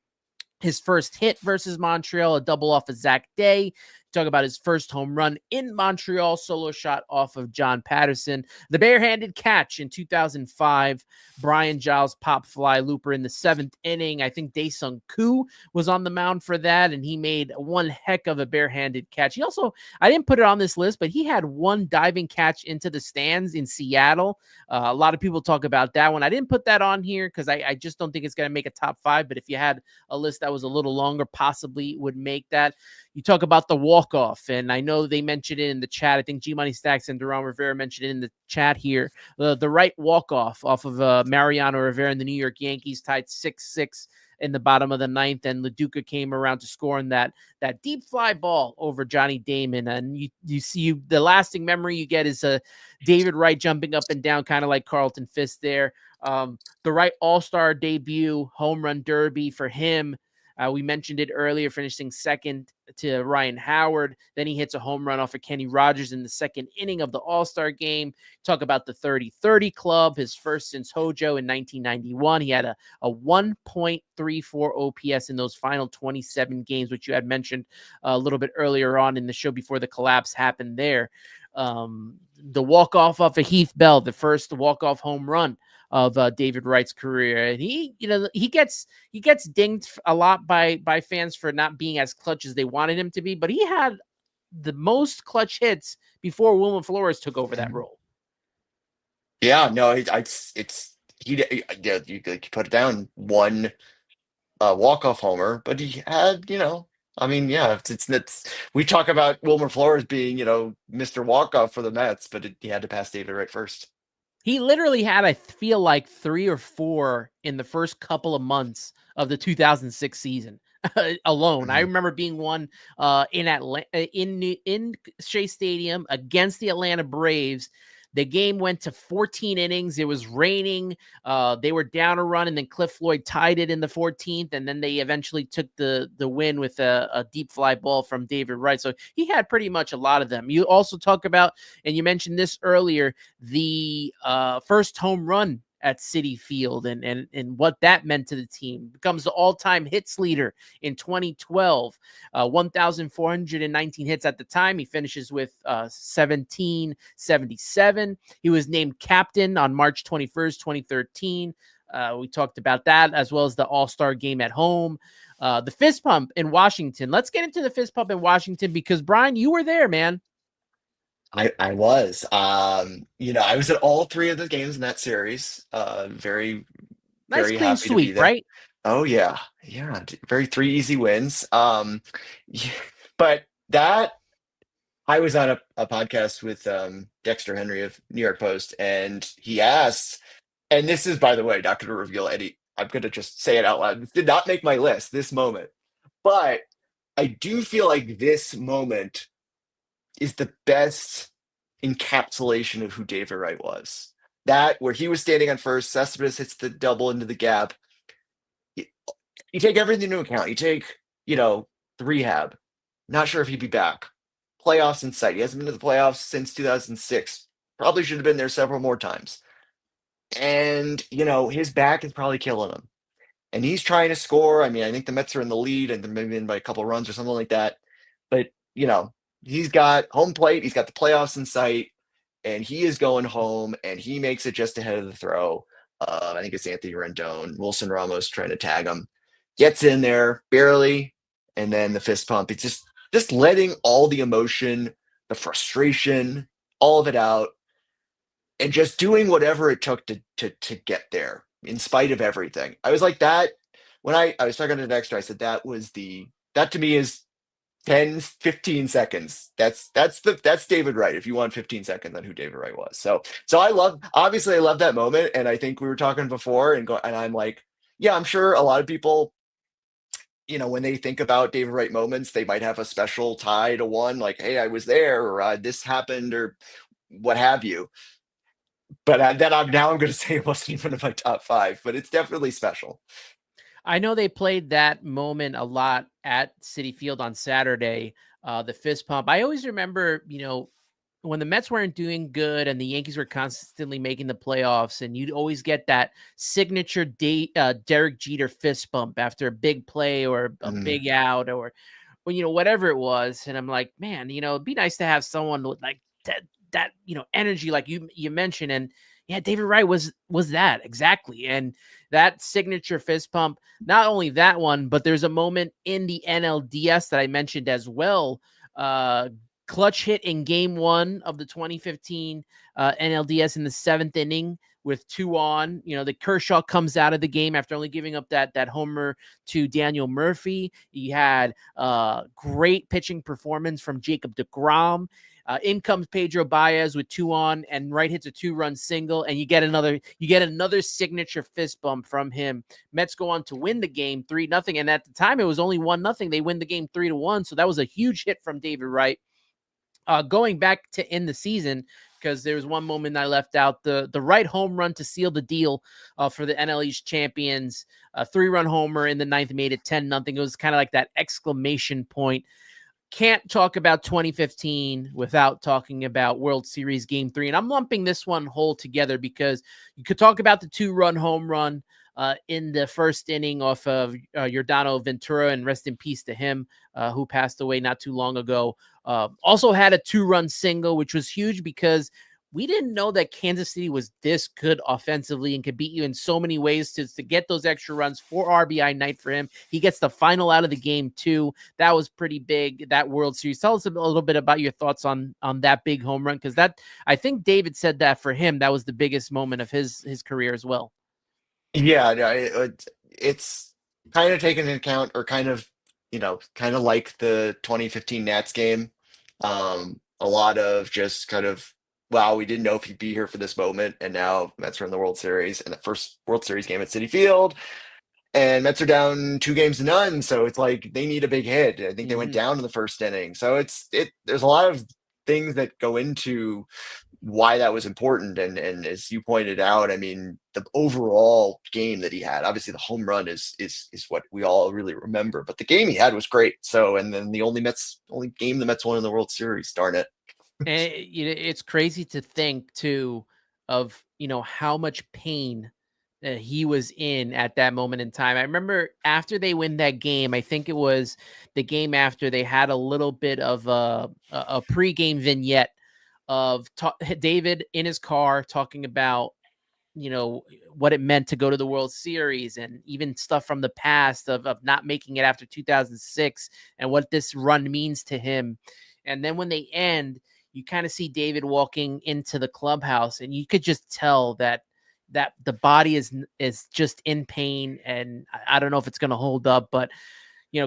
His first hit versus Montreal, a double off of Zach Day. Talk about his first home run in Montreal, solo shot off of John Patterson. The barehanded catch in 2005, Brian Giles pop fly looper in the 7th inning. I think Daesung Koo was on the mound for that, and he made one heck of a barehanded catch. He also, I didn't put it on this list, but he had one diving catch into the stands in Seattle. A lot of people talk about that one. I didn't put that on here because I just don't think it's going to make a top 5, but if you had a list that was a little longer, possibly would make that. You talk about the walk-off, and I know they mentioned it in the chat. I think G-Money Stacks and Duran Rivera mentioned it in the chat here. The right walk-off off of Mariano Rivera and the New York Yankees, tied 6-6 in the bottom of the 9th, and LaDuca came around to score on that deep fly ball over Johnny Damon. And you see the lasting memory you get is David Wright jumping up and down, kind of like Carlton Fisk there. The Wright All-Star debut, home run derby for him. We mentioned it earlier, finishing second to Ryan Howard. Then he hits a home run off of Kenny Rogers in the 2nd inning of the All-Star game. Talk about the 30-30 club, his first since Hojo in 1991. He had a 1.34 OPS in those final 27 games, which you had mentioned a little bit earlier on in the show before the collapse happened there. The walk-off of Heath Bell, the first walk-off home run of David Wright's career. And he gets dinged a lot by fans for not being as clutch as they wanted him to be, but he had the most clutch hits before Wilmer Flores took over that role. Yeah, no, you put it down, one walk-off homer, but he had, I mean, yeah, it's we talk about Wilmer Flores being, Mr. Walk-off for the Mets, but he had to pass David Wright first. He literally had, I feel like, 3 or 4 in the first couple of months of the 2006 season alone. I remember being one in Atlanta, in Shea Stadium against the Atlanta Braves. The game went to 14 innings. It was raining. They were down a run, and then Cliff Floyd tied it in the 14th, and then they eventually took the win with a deep fly ball from David Wright. So he had pretty much a lot of them. You also talk about, and you mentioned this earlier, the first home run at Citi Field and what that meant to the team. Becomes the all-time hits leader in 2012, 1,419 hits at the time. He finishes with 1,777. He was named captain on March 21st, 2013. We talked about that, as well as the All-Star game at home. The fist pump in Washington. Let's get into the fist pump in Washington, because Brian, you were there, man. I was. I was at all three of the games in that series. Very, Nice very clean happy to be sweep, there. right? Oh yeah, yeah. Very three easy wins. Yeah, but that I was on a podcast with Dexter Henry of New York Post, and he asked, and this is, by the way, not going to reveal any. I'm going to just say it out loud. This did not make my list, this moment, but I do feel like this moment is the best encapsulation of who David Wright was. That where he was standing on first, Cespedes hits the double into the gap. You, you take everything into account. You take, the rehab. Not sure if he'd be back. Playoffs in sight. He hasn't been to the playoffs since 2006. Probably should have been there several more times. And, his back is probably killing him. And he's trying to score. I mean, I think the Mets are in the lead and they're maybe in by a couple runs or something like that. But, he's got home plate, he's got the playoffs in sight, and he is going home and he makes it just ahead of the throw. I think it's Anthony Rendon, Wilson Ramos trying to tag him, gets in there barely, and then the fist pump. It's just letting all the emotion, the frustration, all of it out, and just doing whatever it took to get there in spite of everything. I was like that when I was talking to Dexter. I said that to me is 10, 15 seconds. That's David Wright. If you want 15 seconds on who David Wright was. So I love that moment. And I think we were talking before and I'm like, yeah, I'm sure a lot of people, when they think about David Wright moments, they might have a special tie to one, like, hey, I was there, or this happened, or what have you. But I'm going to say it wasn't even in my top five, but it's definitely special. I know they played that moment a lot at Citi Field on Saturday, the fist pump. I always remember, when the Mets weren't doing good and the Yankees were constantly making the playoffs, and you'd always get that signature Derek Jeter fist bump after a big play or a Mm. big out or whatever it was. And I'm like, man, it'd be nice to have someone with like that energy like you mentioned. And yeah, David Wright was that exactly. And that signature fist pump, not only that one, but there's a moment in the NLDS that I mentioned as well. Clutch hit in game 1 of the 2015 NLDS in the 7th inning with 2 on. The Kershaw comes out of the game after only giving up that homer to Daniel Murphy. He had great pitching performance from Jacob deGrom. In comes Pedro Baez with 2 on, and Wright hits a 2-run single, and you get another signature fist bump from him. Mets go on to win the game 3-0, and at the time it was only 1-0. They win the game 3-1, so that was a huge hit from David Wright. Going back to end the season, because there was one moment I left out, the Wright home run to seal the deal for the NL East champions, a 3-run homer in the 9th made it 10-0. It was kind of like that exclamation point. Can't talk about 2015 without talking about World Series Game 3. And I'm lumping this one whole together because you could talk about the 2-run home run in the first inning off of Yordano Ventura, and rest in peace to him, who passed away not too long ago. Also had a 2-run single, which was huge because we didn't know that Kansas City was this good offensively and could beat you in so many ways to get those extra runs. 4 RBI night for him. He gets the final out of the game too. That was pretty big, that World Series. Tell us a little bit about your thoughts on that big home run, because that, I think David said that for him, that was the biggest moment of his career as well. Yeah, no, it's kind of taken into account, or kind of like the 2015 Nats game. A lot of just kind of, wow, we didn't know if he'd be here for this moment, and now Mets are in the World Series, and the first World Series game at Citi Field, and Mets are down 2-0, so it's like they need a big hit. I think they went down in the first inning, so there's a lot of things that go into why that was important. And as you pointed out, I mean, the overall game that he had, obviously the home run is what we all really remember, but the game he had was great. So, and then the only game the Mets won in the World Series, darn it. And it's crazy to think too of how much pain he was in at that moment in time. I remember after they win that game, I think it was the game after, they had a little bit of a pregame vignette of David in his car talking about what it meant to go to the World Series, and even stuff from the past of not making it after 2006 and what this run means to him. And then when they end, you kind of see David walking into the clubhouse, and you could just tell that the body is just in pain, and I don't know if it's going to hold up, but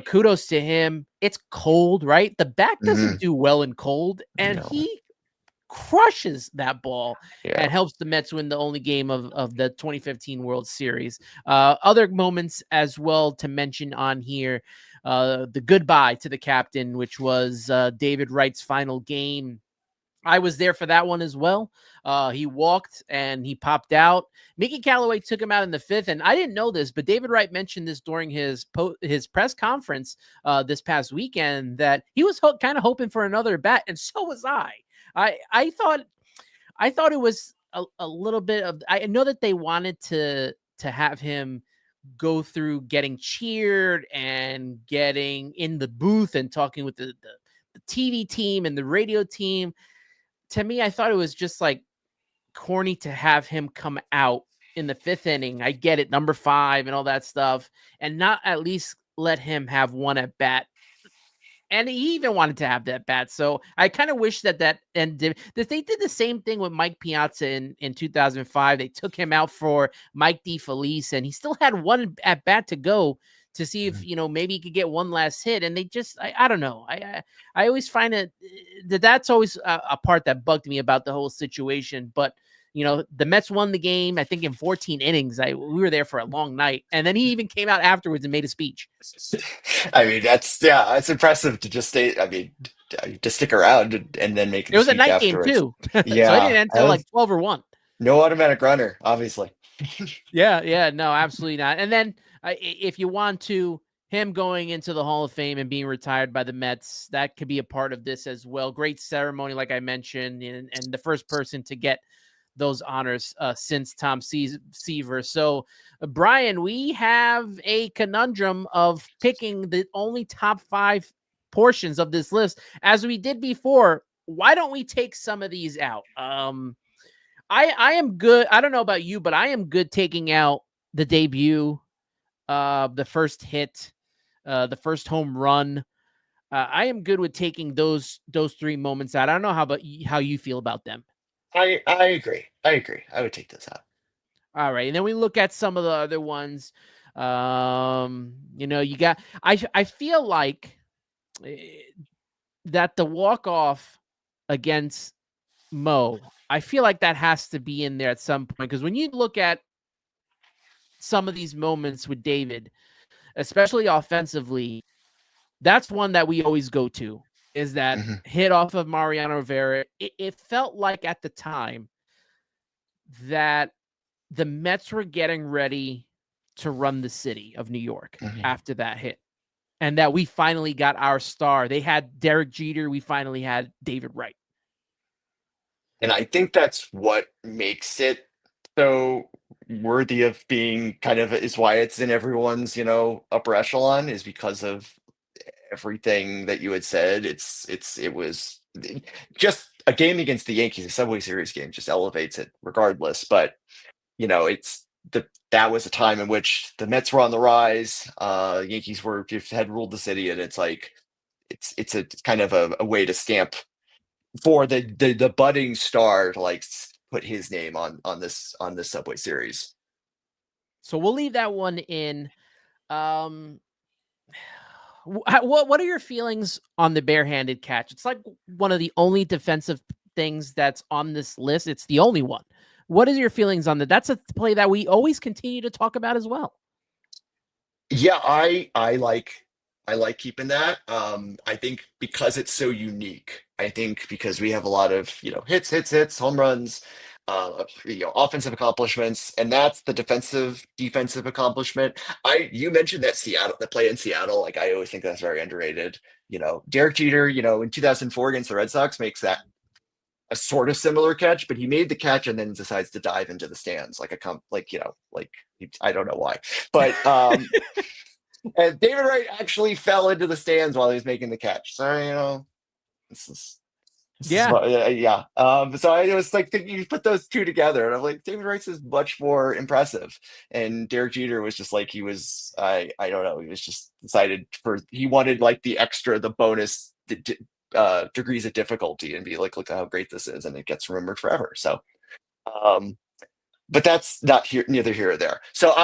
kudos to him. It's cold, right? The back doesn't do well in cold, and No. he crushes that ball Yeah. and helps the Mets win the only game of the 2015 World Series. Other moments as well to mention on here, the goodbye to the captain, which was David Wright's final game. I was there for that one as well. He walked and he popped out. Mickey Callaway took him out in the fifth, and I didn't know this, but David Wright mentioned this during his press conference this past weekend, that he was kind of hoping for another bat, and so was I. I thought it was a little bit of. I know that they wanted to have him go through getting cheered and getting in the booth and talking with the TV team and the radio team. To me, I thought it was just like corny to have him come out in the fifth inning. I get it, number 5 and all that stuff, and not at least let him have one at bat. And he even wanted to have that bat. So I kind of wish that and they did the same thing with Mike Piazza in 2005. They took him out for Mike DeFelice, and he still had one at bat to go to see if maybe he could get one last hit. And they just I don't know. I always find it that's always a part that bugged me about the whole situation. But the Mets won the game, I think, in 14 innings. We were there for a long night. And then he even came out afterwards and made a speech. I mean, it's impressive to just stay. I mean, to stick around and then make It was a speech night afterwards. game too. So it Yeah, didn't end until like 12 or 1. no automatic runner, obviously. Yeah, no, absolutely not. And then if you want to, him going into the Hall of Fame and being retired by the Mets, that could be a part of this as well. Great ceremony, like I mentioned, and the first person to get those honors since Tom Seaver. So, Brian, we have a conundrum of picking the only top 5 portions of this list. As we did before, why don't we take some of these out? I am good. I don't know about you, but I am good taking out the debut, the first hit, the first home run. I am good with taking those 3 moments out. I don't know how you feel about them. I agree. I would take this out. All right, and then we look at some of the other ones. You got. I feel like that the walk-off against Mo, I feel like that has to be in there at some point, because when you look at some of these moments with David, especially offensively, that's one that we always go to, is that hit off of Mariano Rivera. It felt like at the time that the Mets were getting ready to run the city of New York after that hit, and that we finally got our star. They had Derek Jeter. We finally had David Wright. And I think that's what makes it so worthy of being is why it's in everyone's, upper echelon, is because of everything that you had said. It was just a game against the Yankees, a Subway Series game, just elevates it regardless. But that was a time in which the Mets were on the rise. Yankees had ruled the city, and it's like it's a kind of a way to stamp for the budding star to put his name on this Subway Series. So we'll leave that one in. What are your feelings on the barehanded catch? It's like one of the only defensive things that's on this list. It's the only one. What is your feelings on that? That's a play that we always continue to talk about as well. Yeah, I like keeping that. I think because it's so unique. I think because we have a lot of hits, home runs, offensive accomplishments, and that's the defensive accomplishment. You mentioned the play in Seattle. Like, I always think that's very underrated. Derek Jeter, in 2004 against the Red Sox, makes that a sort of similar catch, but he made the catch and then decides to dive into the stands I don't know why, but and David Wright actually fell into the stands while he was making the catch. So this is yeah. So I was like thinking, you put those two together, and I'm like, David Wright's is much more impressive, and Derek Jeter was just like, he was I don't know, he was just decided he wanted the bonus degrees of difficulty and be like, look how great this is, and it gets remembered forever. So, um, but that's not here, neither here or there. So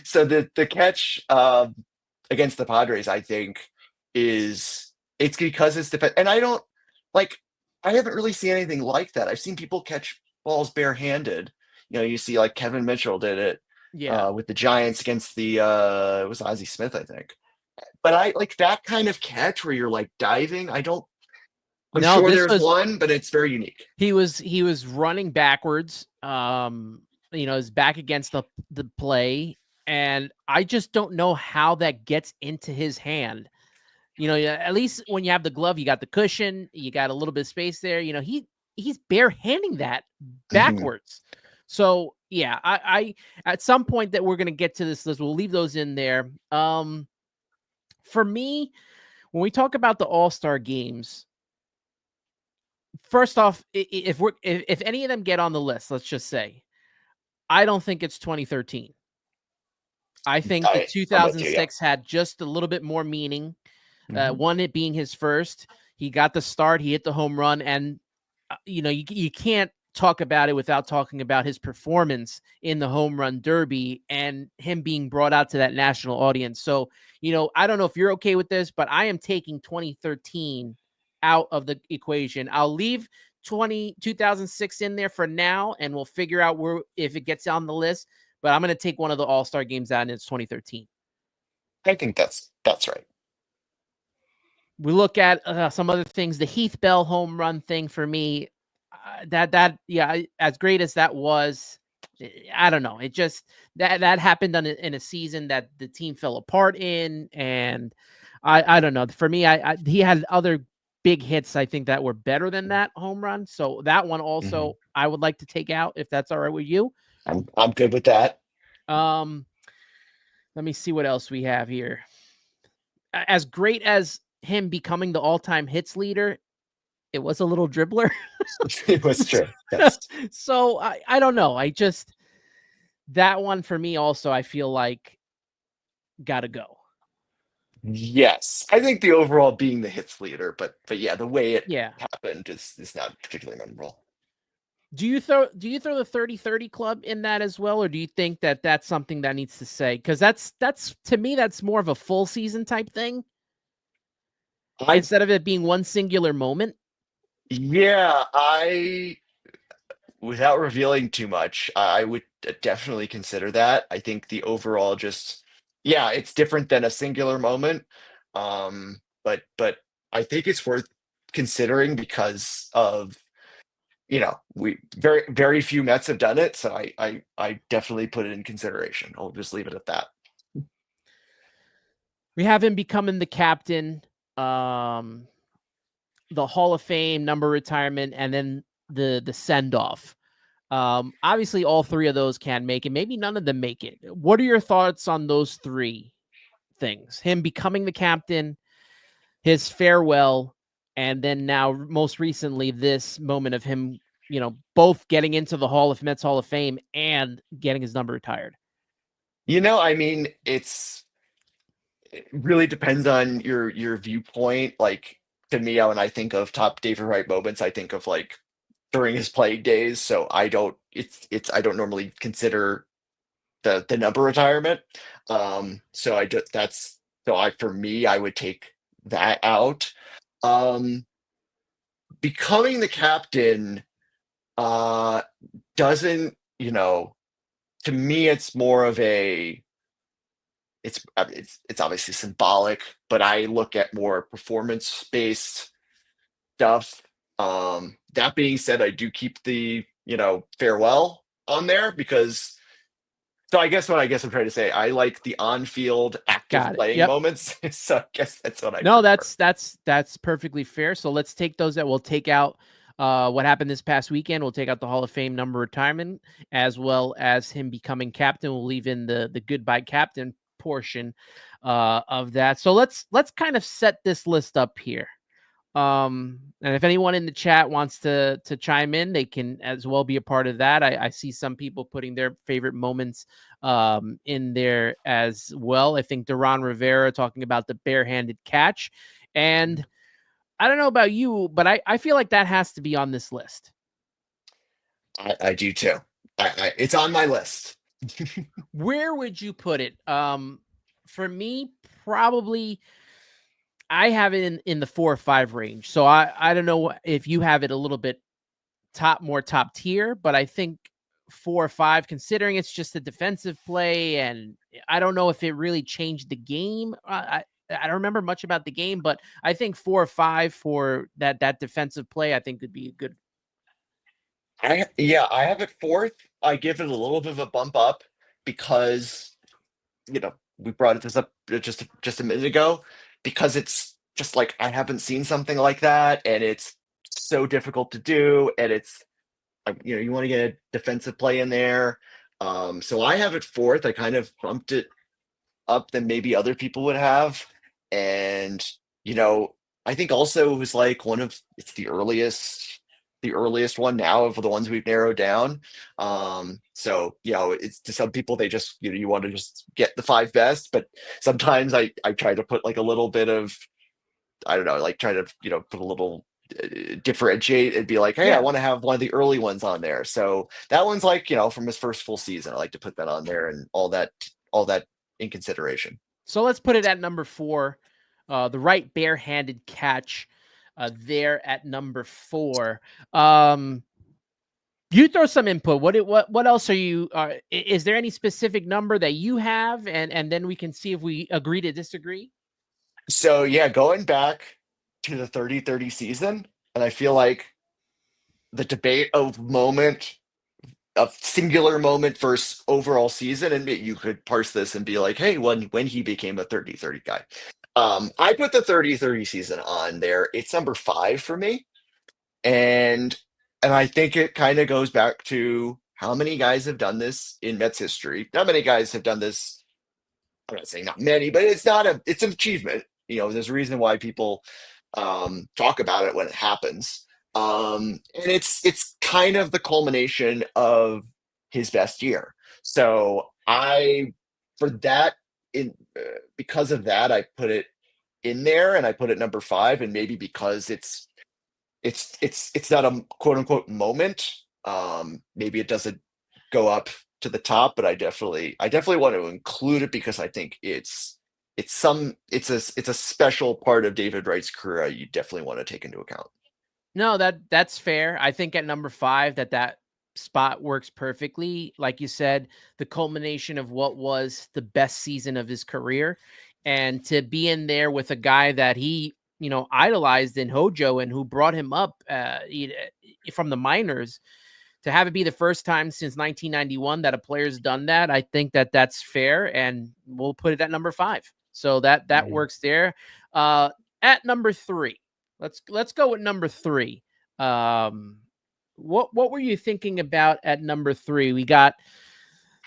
so the catch against the Padres, I think, is it's because it's defense, and I don't like. I haven't really seen anything like that. I've seen people catch balls barehanded. You see like Kevin Mitchell did it Yeah. with the Giants against the it was Ozzie Smith, I think. But I like that kind of catch where you're like diving. I don't. I'm No, sure this there's was one, but it's very unique. he was running backwards. His back against the play, and I just don't know how that gets into his hand. At least when you have the glove, you got the cushion, you got a little bit of space there. He's barehanding that Mhm. backwards. So yeah, I at some point that we're gonna get to this list, we'll leave those in there. For me, when we talk about the All-Star games, first off, if any of them get on the list, let's just say, I don't think it's 2013. I think the I'm with you. Yeah. 2006 had just a little bit more meaning. Mhm. One, it being his first. He got the start, he hit the home run, and you can't talk about it without talking about his performance in the home run derby and him being brought out to that national audience. So, I don't know if you're okay with this, but I am taking 2013 out of the equation. I'll leave 2006 in there for now, and we'll figure out where if it gets on the list. But I'm going to take one of the All-Star games out, and it's 2013. I think that's right. We look at some other things. The Heath Bell home run thing for me, as great as that was, I don't know. It just that happened in a season that the team fell apart in, and I don't know. For me, he had other big hits I think that were better than that home run. So that one also Mhm. I would like to take out if that's all right with you. I'm good with that. Um, let me see what else we have here. As great as him becoming the all-time hits leader, it was a little dribbler. It was true. Yes. So I don't know. That one for me also, I feel like gotta go. Yes. I think the overall being the hits leader, but yeah, the way it Yeah. happened is not particularly memorable. Do you throw the 30-30 club in that as well, or do you think that that's something that needs to say? Because that's to me that's more of a full season type thing I instead of it being one singular moment. Yeah, I without revealing too much, I would definitely consider that. I think the overall just yeah, it's different than a singular moment. But I think it's worth considering because of we very few Mets have done it, so I definitely put it in consideration. I'll just leave it at that. We have him becoming the captain, um, the Hall of Fame number retirement, and then the send off. Obviously, all three of those can make it. Maybe none of them make it. What are your thoughts on those three things? Him becoming the captain, his farewell, and then now most recently this moment of him, both getting into the Mets Hall of Fame and getting his number retired. I mean, it really depends on your viewpoint. Like to me, when I think of top David Wright moments, I think of like during his playing days. So I don't normally consider the number retirement. So I just that's so I for me I would take that out. Um, Becoming the captain uh doesn't to me it's more of a it's obviously symbolic, but I look at more performance based stuff. That being said, I do keep the farewell on there because so I guess I'm trying to say I like the on field active Got it. playing Yep. moments. So I guess that's what I No, prefer. that's perfectly fair. So let's take those that we'll take out what happened this past weekend. We'll take out the Hall of Fame number retirement as well as him becoming captain. We'll leave in the goodbye captain portion of that. So let's kind of set this list up here. And if anyone in the chat wants to chime in, they can as well be a part of that. I see some people putting their favorite moments in there as well. I think Duran Rivera talking about the barehanded catch, and I don't know about you, but I feel like that has to be on this list. I do too. It's on my list. Where would you put it? For me, probably I have it in the 4 or 5 range. So I don't know if you have it a little bit more top tier, but I think 4 or 5, considering it's just a defensive play, and I don't know if it really changed the game. I don't remember much about the game, but I think 4 or 5 for that defensive play, I think would be a good. I have it fourth. I give it a little bit of a bump up because we brought this up just a minute ago because it's just like I haven't seen something like that, and it's so difficult to do, and it's like you want to get a defensive play in there. So I have it fourth. I kind of bumped it up than maybe other people would have. And, you know, I think also it was like it's the earliest one now of the ones we've narrowed down. So, it's to some people, they just, you want to just get the five best, but sometimes I try to put like a little bit of, I don't know, like try to, put a little differentiate and be like, hey, I Yeah. want to have one of the early ones on there. So that one's like, from his first full season. I like to put that on there and all that in consideration. So let's put it at number 4. The right barehanded catch there at number 4. You throw some input. What else are you? Is there any specific number that you have, and then we can see if we agree to disagree? So yeah, going back to the 30-30 season, and I feel like the debate of singular moment versus overall season, and you could parse this and be like, hey, when he became a 30-30 guy. I put the 30-30 season on there. It's number 5 for me. And I think it kind of goes back to how many guys have done this in Mets history. Not many guys have done this. I'm not saying not many, but it's an achievement. There's a reason why people talk about it when it happens. And it's kind of the culmination of his best year. So for that, in because of that, I put it in there, and I put it number 5, and maybe because it's not a quote unquote moment. Maybe it doesn't go up to the top, but I definitely want to include it because I think it's a special part of David Wright's career you definitely want to take into account. No, that's fair. I think at number 5 that spot works perfectly. Like you said, the culmination of what was the best season of his career, and to be in there with a guy that he idolized in Hojo and who brought him up from the minors, to have it be the first time since 1991 that a player's done that. I think that's fair, and we'll put it at number 5. So that Mhm. works there. At number 3, let's go with number 3. What were you thinking about at number 3? We got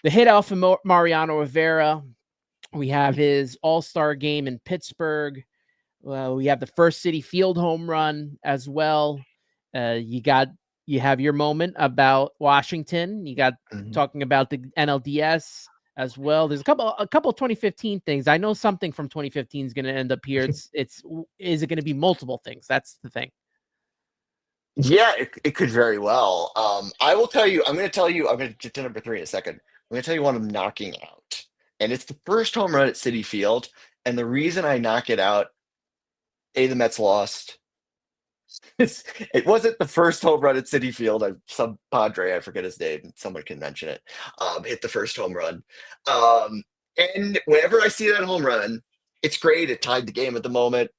the hit off of Mariano Rivera. We have his All-Star game in Pittsburgh. We have the first City Field home run as well. You have your moment about Washington. You got Mhm. talking about the NLDS as well. There's a couple of 2015 things. I know something from 2015 is going to end up here. Is it going to be multiple things? That's the thing. Yeah, it could very well. I will tell you. I'm going to tell you. I'm going to get to number 3 in a second. I'm going to tell you what I'm knocking out, and it's the first home run at City Field. And the reason I knock it out, the Mets lost. It wasn't the first home run at City Field. Some Padre, I forget his name. Someone can mention it. Hit the first home run. Um, and whenever I see that home run, it's great. It tied the game at the moment.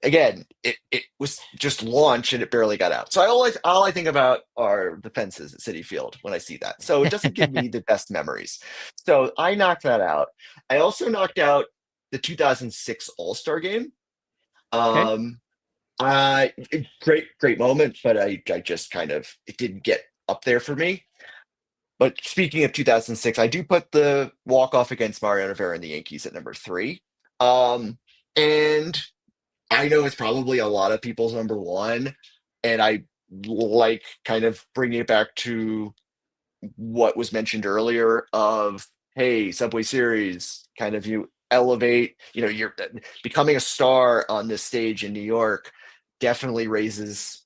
Again, it was just launched and it barely got out. So all I think about are the fences at City Field when I see that. So it doesn't give me the best memories. So I knocked that out. I also knocked out the 2006 All-Star game. Okay. Um, great moment, but I just kind of it didn't get up there for me. But speaking of 2006, I do put the walk off against Mariano Rivera and the Yankees at number 3. And I know it's probably a lot of people's number 1, and I like kind of bringing it back to what was mentioned earlier of, hey, Subway Series, kind of you elevate, you're becoming a star on this stage in New York. definitely raises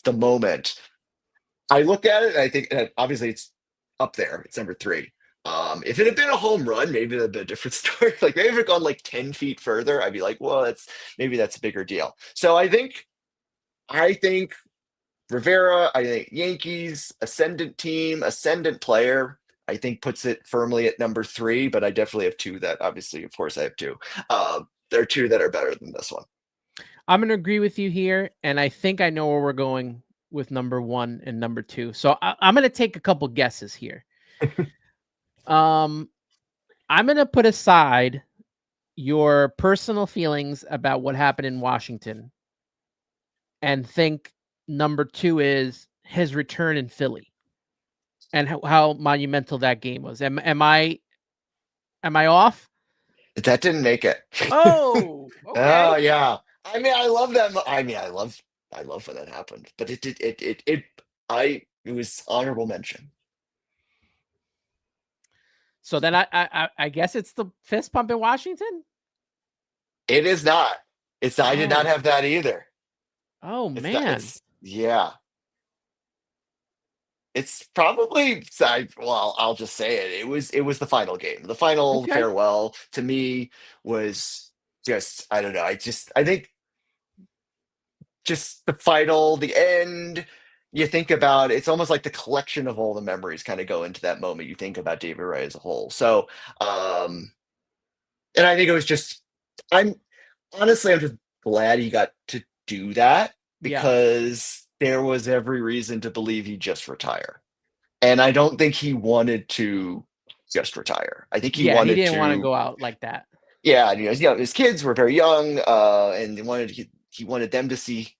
the moment. I look at it and I think obviously it's up there. It's number three. If it had been a home run, maybe it'd been a different story. Like maybe if it had gone like 10 feet further, I'd be like, well, that's a bigger deal. So I think Rivera, I think Yankees, ascendant team, ascendant player, I think puts it firmly at number three, but I definitely have two that obviously, of course, I have two. There are two that are better than this one. I'm going to agree with you here, and I think I know where we're going with number one and number two. So I'm going to take a couple guesses here. I'm going to put aside your personal feelings about what happened in Washington and think number two is his return in Philly and how monumental that game was. Am I off? That didn't make it. Oh, Oh okay. yeah. I mean, I love that. I love when that happened. But it was honorable mention. So then I guess it's the fist pump in Washington. It is not. It's I did not Oh, have that either. oh It's not. man. Yeah. It's probably. Well, I'll just say it. It was the final game. The final Okay. farewell to me was just. I don't know. I think just the final, the end. You think about it's almost like the collection of all the memories kind of go into that moment. You think about David Wright as a whole. So, and I think it was just. I'm honestly, I'm just glad he got to do that Yeah. because there was every reason to believe he'd just retire. And I don't think he wanted to just retire. I think he Yeah, he wanted didn't want to to, go out like that. yeah, and, his kids were very young, and he wanted them to see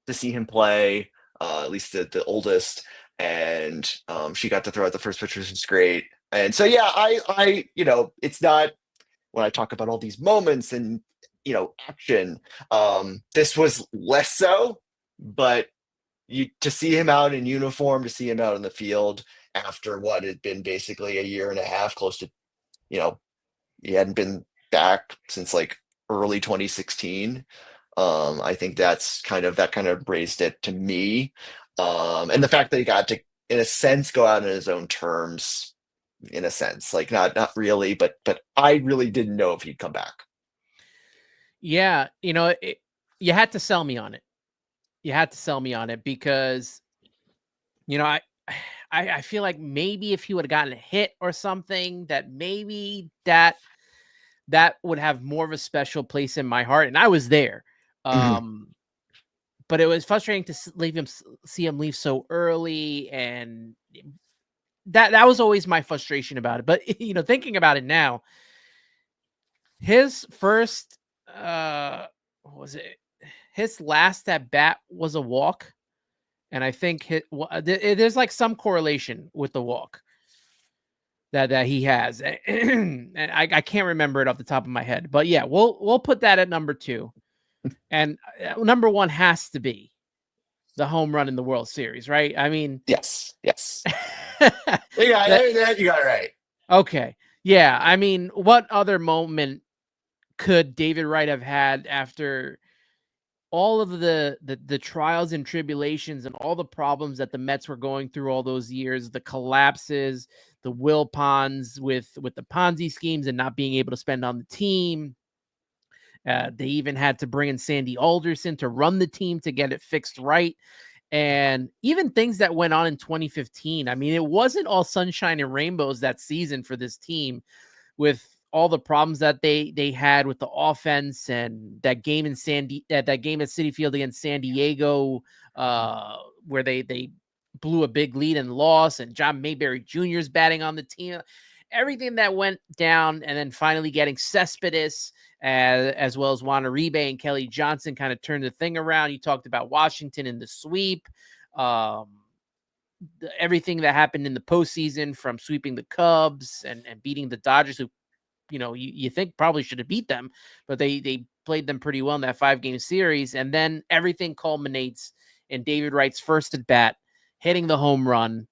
him play, at least the oldest, and she got to throw out the first pitch, which was great. And so, yeah, it's not when I talk about all these moments and action. This was less so, but to see him out in uniform, to see him out in the field after what had been basically a year and a half, close to you know he hadn't been back since like early 2016. I think that kind of raised it to me, and the fact that he got to, in a sense, go out on his own terms, in a sense, like not really, but I really didn't know if he'd come back. Yeah, you had to sell me on it. You had to sell me on it because you know I I feel like maybe if he would have gotten a hit or something, that maybe that would have more of a special place in my heart, and I was there. Mhm. Um, but it was frustrating to see him leave so early, and that was always my frustration about it. But thinking about it now, his first what was it? His last at bat was a walk, and I think there's like some correlation with the walk that he has, and I can't remember it off the top of my head. But yeah, we'll put that at number two, and number one has to be the home run in the World Series, right? I mean, Yes, yes. that You got it right. okay, yeah. I mean, what other moment could David Wright have had after all of the trials and tribulations and all the problems that the Mets were going through all those years, the collapses, the Wilpons with the Ponzi schemes and not being able to spend on the team. They even had to bring in Sandy Alderson to run the team to get it fixed right. And even things that went on in 2015. I mean, it wasn't all sunshine and rainbows that season for this team, with all the problems that they had with the offense, and that game in that game at Citi Field against San Diego, where they blew a big lead and lost, and John Mayberry Jr.'s batting on the team. Everything that went down, and then finally getting Cespedes, as well as Juan Uribe and Kelly Johnson kind of turned the thing around. You talked about Washington in the sweep. Um, Everything that happened in the postseason, from sweeping the Cubs and beating the Dodgers, who you think probably should have beat them, but they played them pretty well in that 5-game series. And then everything culminates in David Wright's first at bat, hitting the home run.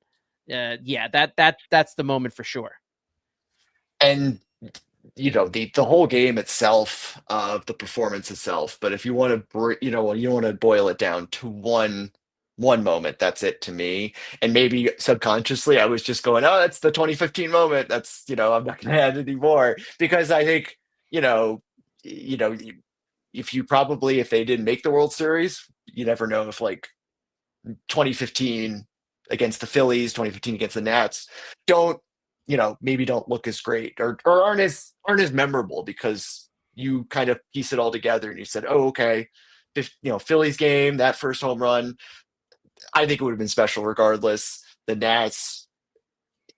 Yeah, that's the moment for sure. And the whole game itself, the performance itself. But if you want to, you want to boil it down to one moment, that's it to me. And maybe subconsciously, I was just going, oh, that's the 2015 moment. That's, I'm not going to add any more because I think, you know, you know, if they didn't make the World Series, you never know if like 2015 against the Phillies, 2015 against the Nats don't, maybe don't look as great or aren't as memorable because you kind of piece it all together and you said, oh, okay, Phillies game, that first home run, I think it would have been special regardless. The Nats,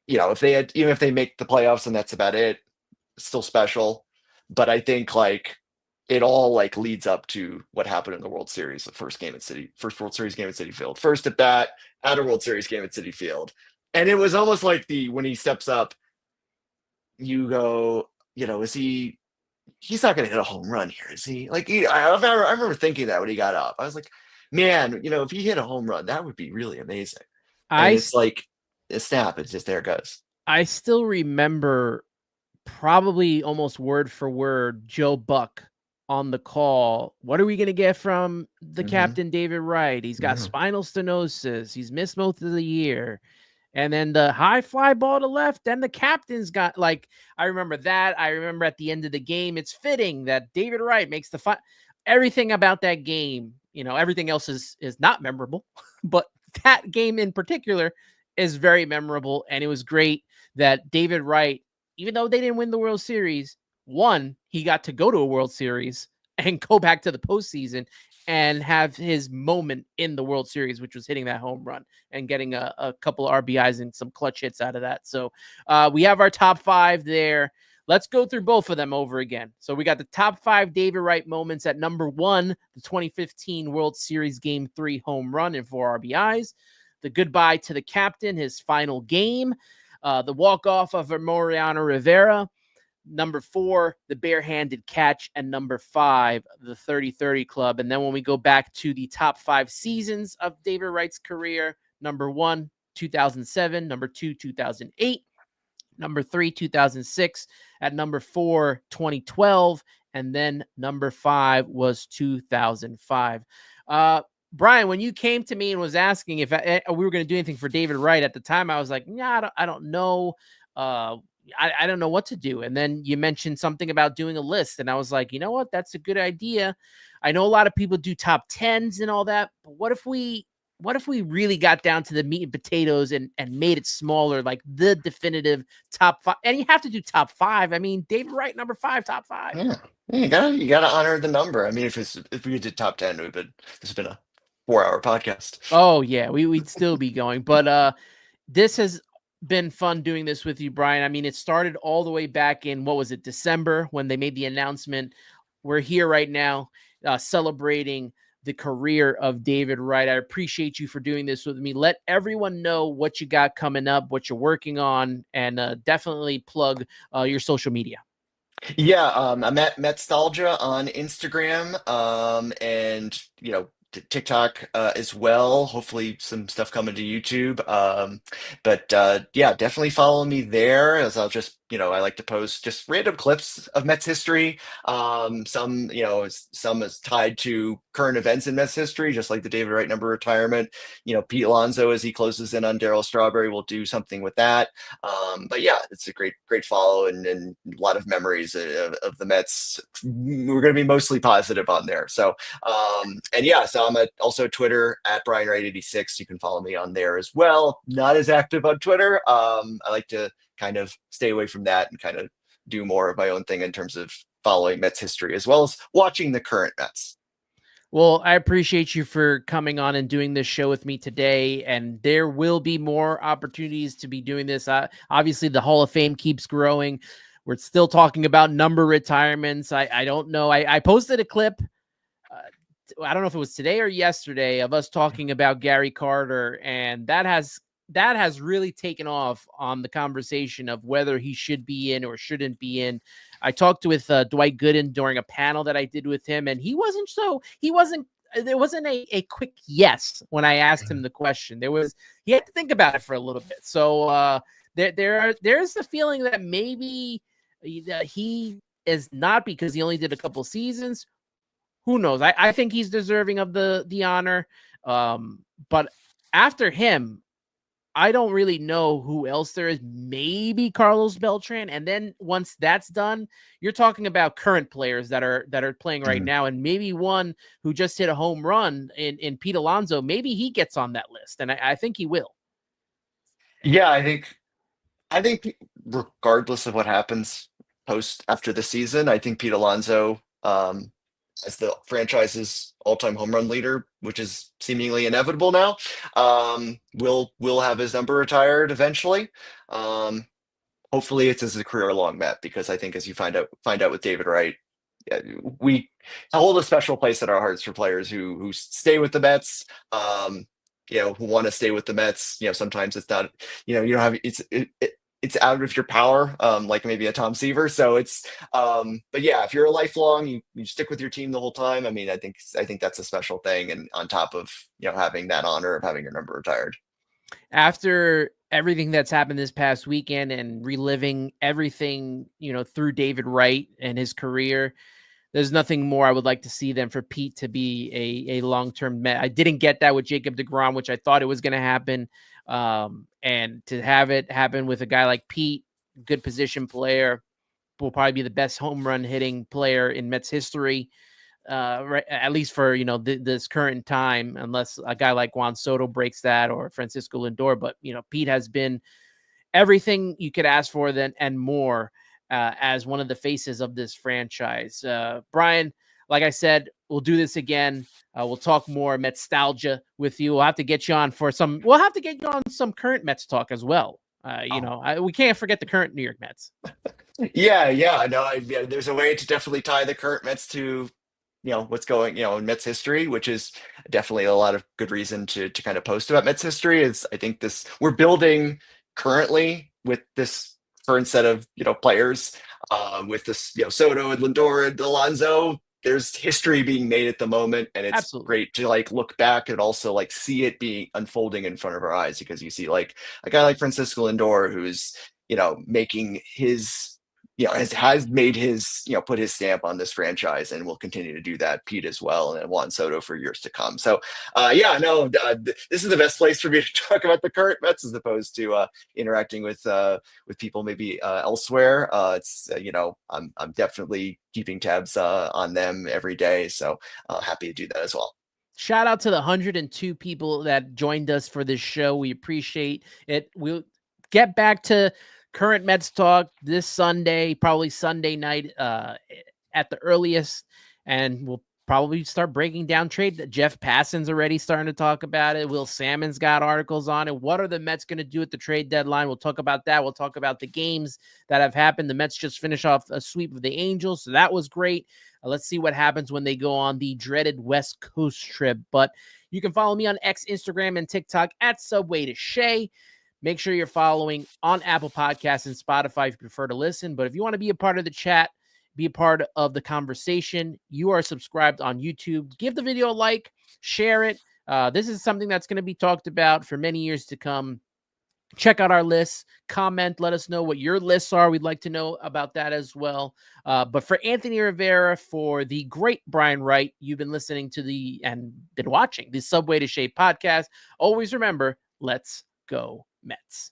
even if they make the playoffs and that's about it, it's still special. But I think like it all like leads up to what happened in the World Series, the first World Series game at Citi Field, first at bat at a World Series game at Citi Field. And it was almost like when he steps up, you go, he's not going to hit a home run here, is he? Like, I remember thinking that when he got up, I was like, man, if he hit a home run, that would be really amazing. And it's like a snap. It's just, there it goes. I still remember probably almost word for word Joe Buck on the call. What are we going to get from the captain, David Wright? He's got spinal stenosis. He's missed most of the year. And then the high fly ball to left, and the captain's got I remember that. I remember at the end of the game, it's fitting that David Wright makes the everything about that game. Everything else is not memorable, but that game in particular is very memorable. And it was great that David Wright, even though they didn't win the World Series, he got to go to a World Series and go back to the postseason and have his moment in the World Series, which was hitting that home run and getting a couple of RBIs and some clutch hits out of that. So we have our top 5 there. Let's go through both of them over again. So we got the top 5 David Wright moments. At number 1, the 2015 World Series Game 3 home run and 4 RBIs. The goodbye to the captain, his final game. The walk-off of Mariano Rivera. Number 4, the barehanded catch. And number 5, the 30-30 club. And then when we go back to the top 5 seasons of David Wright's career, number 1, 2007. Number 2, 2008. Number 3, 2006. At number 4, 2012. And then number 5 was 2005. Brian, when you came to me and was asking if we were going to do anything for David Wright at the time, I was like, yeah, I don't know. I don't know what to do. And then you mentioned something about doing a list. And I was like, you know what? That's a good idea. I know a lot of people do top 10s and all that. But what if we really got down to the meat and potatoes and made it smaller, like the definitive top 5? And you have to do top 5. I mean, David Wright, number 5, top 5. Yeah. You gotta honor the number. I mean, if we did top 10, this has been a 4-hour podcast. Oh yeah, we'd still be going. But this has been fun doing this with you, Brian. I mean, it started all the way back in, what was it, December, when they made the announcement. We're here right now celebrating the career of David Wright. I appreciate you for doing this with me. Let everyone know what you got coming up, what you're working on, and definitely plug your social media. Yeah, I'm at Metstalgia on Instagram, and TikTok as well. Hopefully some stuff coming to YouTube. But yeah, definitely follow me there, as I'll just, I like to post just random clips of Mets history. Some is tied to current events in Mets history, just like the David Wright number retirement. Pete Alonso, as he closes in on Darryl Strawberry, will do something with that. But yeah, it's a great follow and a lot of memories of the Mets. We're going to be mostly positive on there. So, and yeah, so I'm also Twitter at BrianWright86. You can follow me on there as well. Not as active on Twitter. I like to kind of stay away from that and kind of do more of my own thing in terms of following Mets history as well as watching the current Mets. Well, I appreciate you for coming on and doing this show with me today. And there will be more opportunities to be doing this. Obviously, the Hall of Fame keeps growing. We're still talking about number retirements. I don't know. I posted a clip. I don't know if it was today or yesterday, of us talking about Gary Carter, and that has really taken off on the conversation of whether he should be in or shouldn't be in. I talked with Dwight Gooden during a panel that I did with him, and there wasn't a quick yes when I asked him the question. He had to think about it for a little bit. So there's the feeling that maybe He is not, because he only did a couple seasons. Who knows? I think he's deserving of the honor. But after him, I don't really know who else there is. Maybe Carlos Beltran, and then once that's done, you're talking about current players that are playing right Mhm. now, and maybe one who just hit a home run in Pete Alonso. Maybe he gets on that list, and I think he will. Yeah, I think regardless of what happens post after the season, I think Pete Alonso, as the franchise's all-time home run leader, which is seemingly inevitable now, will have his number retired eventually. Um, Hopefully it's as a career-long Met, because I think as you find out with David Wright, yeah, we hold a special place in our hearts for players who stay with the Mets. Who want to stay with the Mets. Sometimes it's not, you don't have it's out of your power, like maybe a Tom Seaver. So but yeah, if you're a lifelong, you stick with your team the whole time. I mean, I think that's a special thing, and on top of having that honor of having your number retired. After everything that's happened this past weekend and reliving everything, through David Wright and his career, there's nothing more I would like to see than for Pete to be a long-term Met. I didn't get that with Jacob deGrom, which I thought it was going to happen. And to have it happen with a guy like Pete, good position player, will probably be the best home run hitting player in Mets history. Right, at least for this current time, unless a guy like Juan Soto breaks that, or Francisco Lindor. But Pete has been everything you could ask for, then and more, as one of the faces of this franchise. Brian, like I said, we'll do this again. We'll talk more Metstalgia with you. We'll have to get you on for some. We'll have to get you on some current Mets talk as well. Oh. We can't forget the current New York Mets. Yeah. No, yeah, there's a way to definitely tie the current Mets to what's going in Mets history, which is definitely a lot of good reason to kind of post about Mets history. Is I think this we're building currently with this current set of players, with this Soto and Lindor and Alonso. There's history being made at the moment, and it's Absolutely. great to like look back and also like see it being unfolding in front of our eyes, because you see like a guy like Francisco Lindor, who's making his has made his put his stamp on this franchise, and will continue to do that. Pete as well, and Juan Soto for years to come. So yeah, no, this is the best place for me to talk about the current Mets, as opposed to interacting with people maybe elsewhere. It's I'm definitely keeping tabs on them every day, so happy to do that as well. Shout out to the 102 people that joined us for this show. We appreciate it. We'll get back to current Mets talk this Sunday, probably Sunday night at the earliest. And we'll probably start breaking down trade. Jeff Passan's already starting to talk about it. Will Salmon's got articles on it. What are the Mets going to do at the trade deadline? We'll talk about that. We'll talk about the games that have happened. The Mets just finished off a sweep of the Angels, so that was great. Let's see what happens when they go on the dreaded West Coast trip. But you can follow me on X, Instagram, and TikTok at Subway to Shea. Make sure you're following on Apple Podcasts and Spotify if you prefer to listen. But if you want to be a part of the chat, be a part of the conversation, you are subscribed on YouTube. Give the video a like, share it. This is something that's going to be talked about for many years to come. Check out our lists, comment, let us know what your lists are. We'd like to know about that as well. But for Anthony Rivera, for the great Brian Wright, you've been listening to and been watching the Subway to Shea podcast. Always remember, let's go Mets.